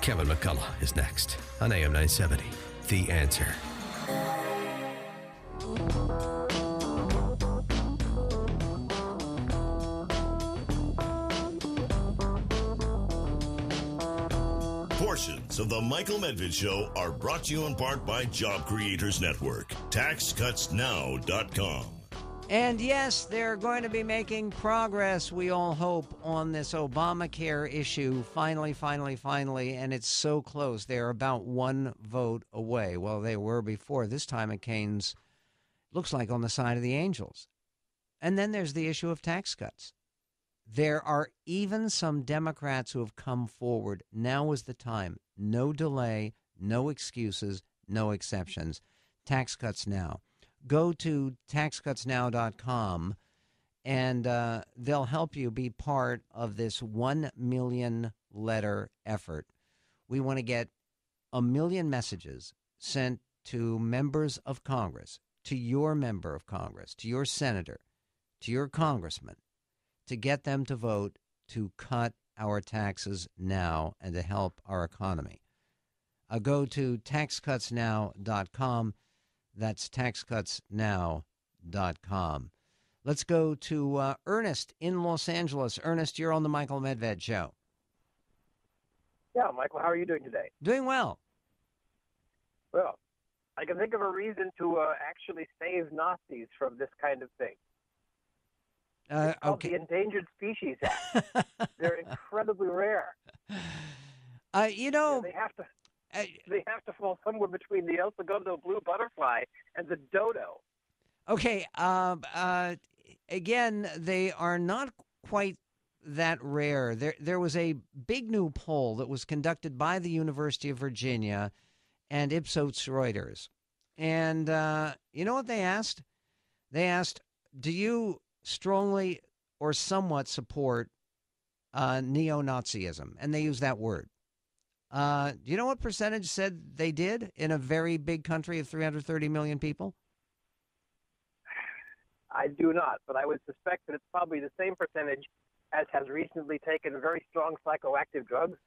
Kevin McCullough is next on AM 970, The Answer. Portions of the Michael Medved Show are brought to you in part by Job Creators Network. TaxCutsNow.com. And yes, they're going to be making progress, we all hope, on this Obamacare issue. Finally, and it's so close. They're about one vote away. Well, they were before. This time McCain's looks like on the side of the angels. And then there's the issue of tax cuts. There are even some Democrats who have come forward. Now is the time. No delay, no excuses, no exceptions. Tax cuts now. Go to taxcutsnow.com, and they'll help you be part of this 1 million letter effort. We want to get 1 million messages sent to members of Congress, to your member of Congress, to your senator, to your congressman, to get them to vote to cut our taxes now and to help our economy. Go to taxcutsnow.com. That's taxcutsnow.com. Let's go to Ernest in Los Angeles. Ernest, you're on the Michael Medved Show. Yeah, Michael, how are you doing today? Doing well. Well, I can think of a reason to actually save Nazis from this kind of thing. It's called the Endangered Species Act. They're incredibly rare. You know... They have to fall somewhere between the El Segundo blue butterfly and the dodo. Okay. Again, they are not quite that rare. There was a big new poll that was conducted by the University of Virginia and Ipsos Reuters. And you know what they asked? They asked, do you strongly or somewhat support neo-Nazism? And they used that word. Do you know what percentage said they did in a very big country of 330 million people? I do not, but I would suspect that it's probably the same percentage as has recently taken very strong psychoactive drugs.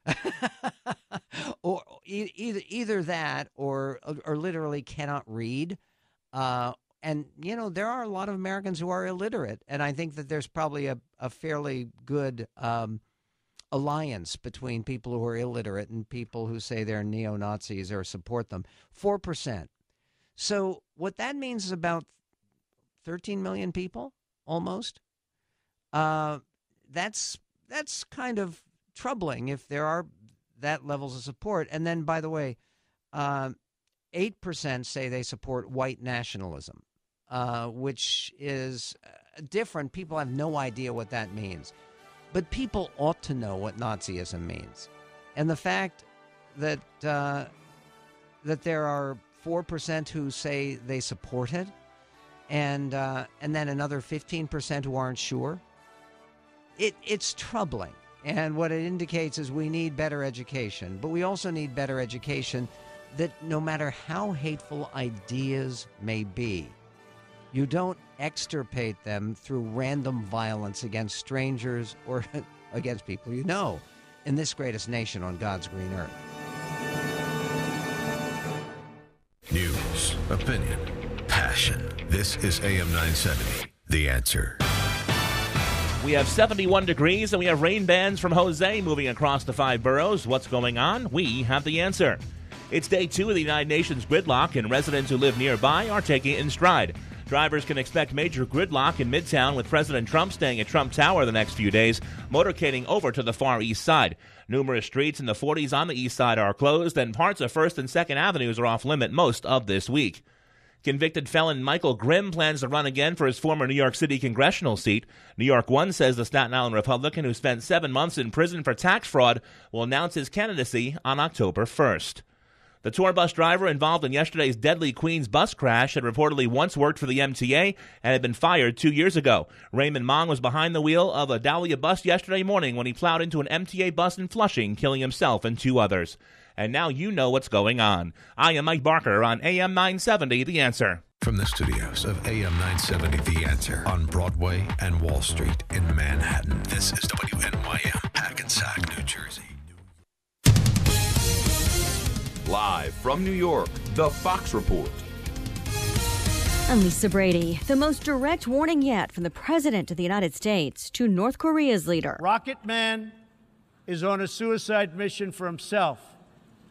Or either that or literally cannot read there are a lot of Americans who are illiterate, and I think that there's probably a fairly good alliance between people who are illiterate and people who say they're neo-Nazis or support them. 4%. So what that means is about 13 million people, almost. That's kind of troubling if there are that levels of support. And then, by the way, 8% say they support white nationalism, which is different. People have no idea what that means. But people ought to know what Nazism means. And the fact that that there are 4% who say they support it, and then another 15% who aren't sure, it's troubling. And what it indicates is we need better education. But we also need better education that no matter how hateful ideas may be, you don't extirpate them through random violence against strangers or against people you know in this greatest nation on God's green earth. News, opinion, passion. This is AM 970, The Answer. We have 71 degrees and we have rain bands from Jose moving across the 5 boroughs. What's going on? We have the answer. It's day 2 of the United Nations gridlock, and residents who live nearby are taking it in stride. Drivers can expect major gridlock in Midtown, with President Trump staying at Trump Tower the next few days, motorcading over to the far east side. Numerous streets in the 40s on the east side are closed, and parts of 1st and 2nd Avenues are off limit most of this week. Convicted felon Michael Grimm plans to run again for his former New York City congressional seat. New York One says the Staten Island Republican, who spent 7 months in prison for tax fraud, will announce his candidacy on October 1st. The tour bus driver involved in yesterday's deadly Queens bus crash had reportedly once worked for the WMCA and had been fired 2 years ago. Raymond Mong was behind the wheel of a Dahlia bus yesterday morning when he plowed into an MTA bus in Flushing, killing himself and 2 others. And now you know what's going on. I am Mike Barker on AM 970, The Answer. From the studios of AM 970, The Answer, on Broadway and Wall Street in Manhattan, this is WNYM, Hackensack, New Jersey. Live from New York, The Fox Report. I'm Lisa Brady. The most direct warning yet from the President of the United States to North Korea's leader. Rocket Man is on a suicide mission for himself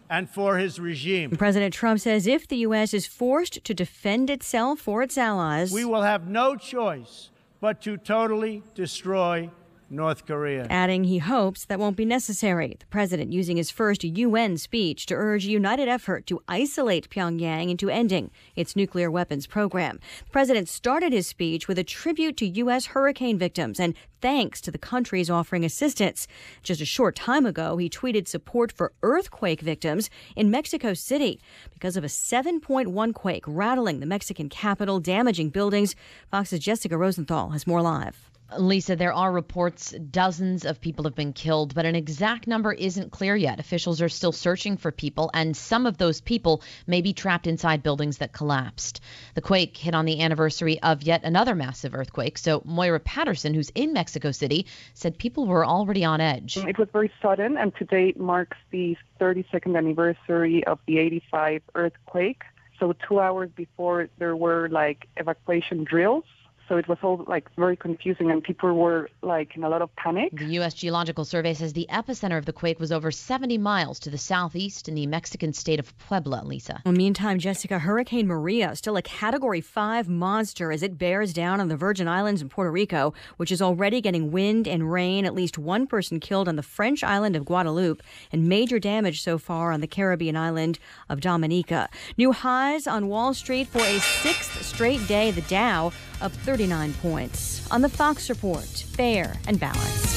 and for his regime. President Trump says if the U.S. is forced to defend itself or its allies, we will have no choice but to totally destroy North Korea. Adding he hopes that won't be necessary. The president using his first UN speech to urge a united effort to isolate Pyongyang into ending its nuclear weapons program. The president started his speech with a tribute to U.S. hurricane victims and thanks to the countries offering assistance. Just a short time ago, he tweeted support for earthquake victims in Mexico City because of a 7.1 quake rattling the Mexican capital, damaging buildings. Fox's Jessica Rosenthal has more live. Lisa, there are reports dozens of people have been killed, but an exact number isn't clear yet. Officials are still searching for people, and some of those people may be trapped inside buildings that collapsed. The quake hit on the anniversary of yet another massive earthquake. So Moira Patterson, who's in Mexico City, said people were already on edge. It was very sudden, and today marks the 32nd anniversary of the 85 earthquake. So 2 hours before, there were evacuation drills. So it was all very confusing, and people were in a lot of panic. The U.S. Geological Survey says the epicenter of the quake was over 70 miles to the southeast in the Mexican state of Puebla, Lisa. Well, meantime, Jessica, Hurricane Maria, still a Category 5 monster as it bears down on the Virgin Islands and Puerto Rico, which is already getting wind and rain. At least one person killed on the French island of Guadeloupe, and major damage so far on the Caribbean island of Dominica. New highs on Wall Street for a 6th straight day. The Dow up 39 points. On the Fox Report, fair and balanced.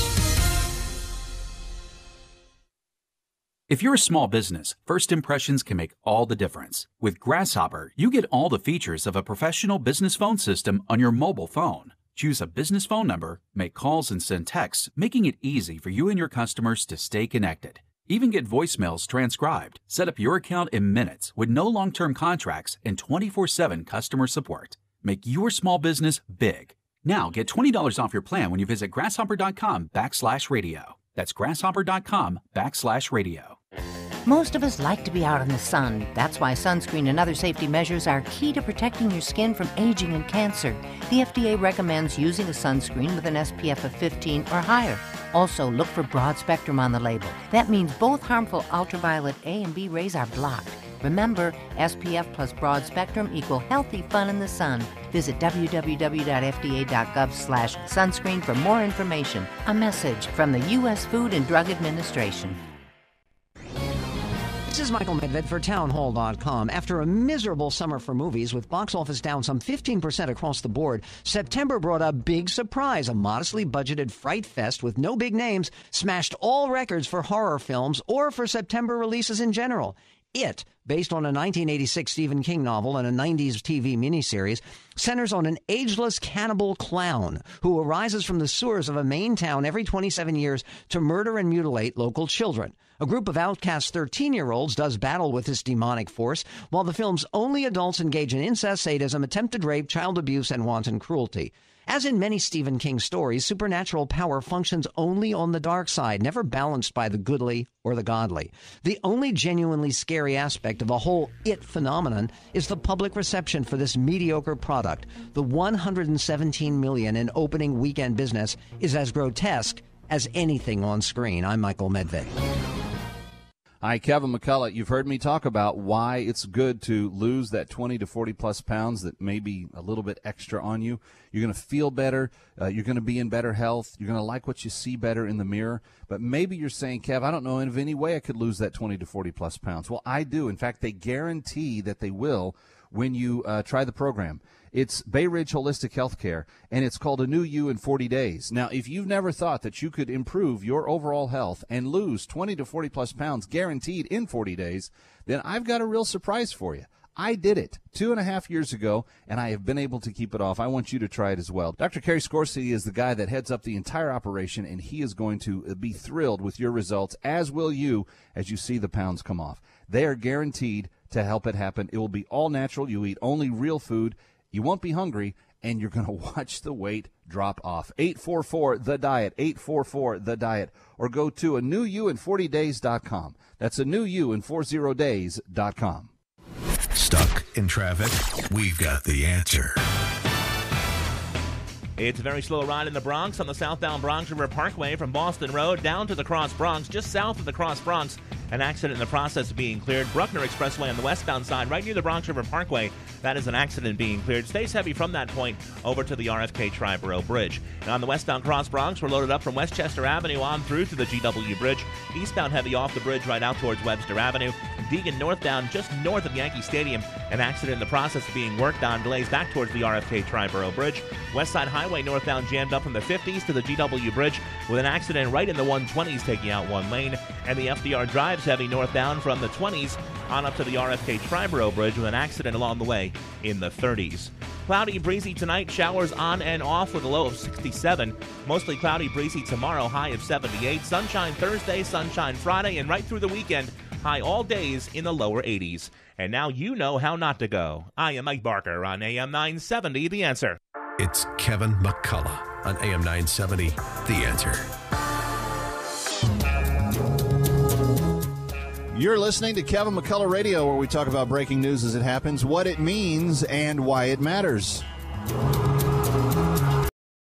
If you're a small business, first impressions can make all the difference. With Grasshopper, you get all the features of a professional business phone system on your mobile phone. Choose a business phone number, make calls and send texts, making it easy for you and your customers to stay connected. Even get voicemails transcribed. Set up your account in minutes with no long-term contracts and 24/7 customer support. Make your small business big. Now get $20 off your plan when you visit grasshopper.com/radio. That's grasshopper.com/radio. Most of us like to be out in the sun. That's why sunscreen and other safety measures are key to protecting your skin from aging and cancer. The FDA recommends using a sunscreen with an SPF of 15 or higher. Also, look for broad spectrum on the label. That means both harmful ultraviolet A and B rays are blocked. Remember, SPF plus broad spectrum equal healthy fun in the sun. Visit www.fda.gov/sunscreen for more information. A message from the U.S. Food and Drug Administration. This is Michael Medved for townhall.com. After a miserable summer for movies, with box office down some 15% across the board, September brought a big surprise. A modestly budgeted fright fest with no big names smashed all records for horror films or for September releases in general. It, based on a 1986 Stephen King novel and a 90s TV miniseries, centers on an ageless cannibal clown who arises from the sewers of a Maine town every 27 years to murder and mutilate local children. A group of outcast 13-year-olds does battle with this demonic force, while the film's only adults engage in incest, sadism, attempted rape, child abuse, and wanton cruelty. As in many Stephen King stories, supernatural power functions only on the dark side, never balanced by the goodly or the godly. The only genuinely scary aspect of the whole It phenomenon is the public reception for this mediocre product. The $117 million in opening weekend business is as grotesque as anything on screen. I'm Michael Medved. Hi, Kevin McCullough. You've heard me talk about why it's good to lose that 20 to 40 plus pounds that may be a little bit extra on you. You're going to feel better. You're going to be in better health. You're going to like what you see better in the mirror. But maybe you're saying, Kev, I don't know of any way I could lose that 20 to 40 plus pounds. Well, I do. In fact, they guarantee that they will when you try the program. It's Bay Ridge Holistic Healthcare, and it's called A New You in 40 Days. Now, if you've never thought that you could improve your overall health and lose 20 to 40 plus pounds guaranteed in 40 days, then I've got a real surprise for you. I did it 2.5 years ago, and I have been able to keep it off. I want you to try it as well. Dr. Kerry Scorsese is the guy that heads up the entire operation, and he is going to be thrilled with your results, as will you, as you see the pounds come off. They are guaranteed to help it happen. It will be all natural. You eat only real food. You won't be hungry, and you're going to watch the weight drop off. 844-THE-DIET, 844-THE-DIET, or go to anewyouin40days.com. That's anewyouin40days.com. Stuck in traffic? We've got the answer. It's a very slow ride in the Bronx on the southbound Bronx River Parkway from Boston Road down to the Cross Bronx, just south of the Cross Bronx. An accident in the process of being cleared. Bruckner Expressway on the westbound side, right near the Bronx River Parkway. That is an accident being cleared. Stays heavy from that point over to the RFK Triborough Bridge. And on the westbound Cross Bronx, we're loaded up from Westchester Avenue on through to the GW Bridge. Eastbound heavy off the bridge right out towards Webster Avenue. Deegan northbound just north of Yankee Stadium. An accident in the process of being worked on. Delays back towards the RFK Triborough Bridge. West Side Highway northbound jammed up from the 50s to the GW Bridge with an accident right in the 120s taking out one lane. And the FDR Drive's heavy northbound from the 20s on up to the RFK Triborough Bridge with an accident along the way in the 30s. Cloudy, breezy tonight, showers on and off with a low of 67. Mostly cloudy, breezy tomorrow, high of 78. Sunshine Thursday, sunshine Friday, and right through the weekend, high all days in the lower 80s. And now you know how not to go. I am Mike Barker on AM 970, The Answer. It's Kevin McCullough on AM 970, The Answer. You're listening to Kevin McCullough Radio, where we talk about breaking news as it happens, what it means, and why it matters.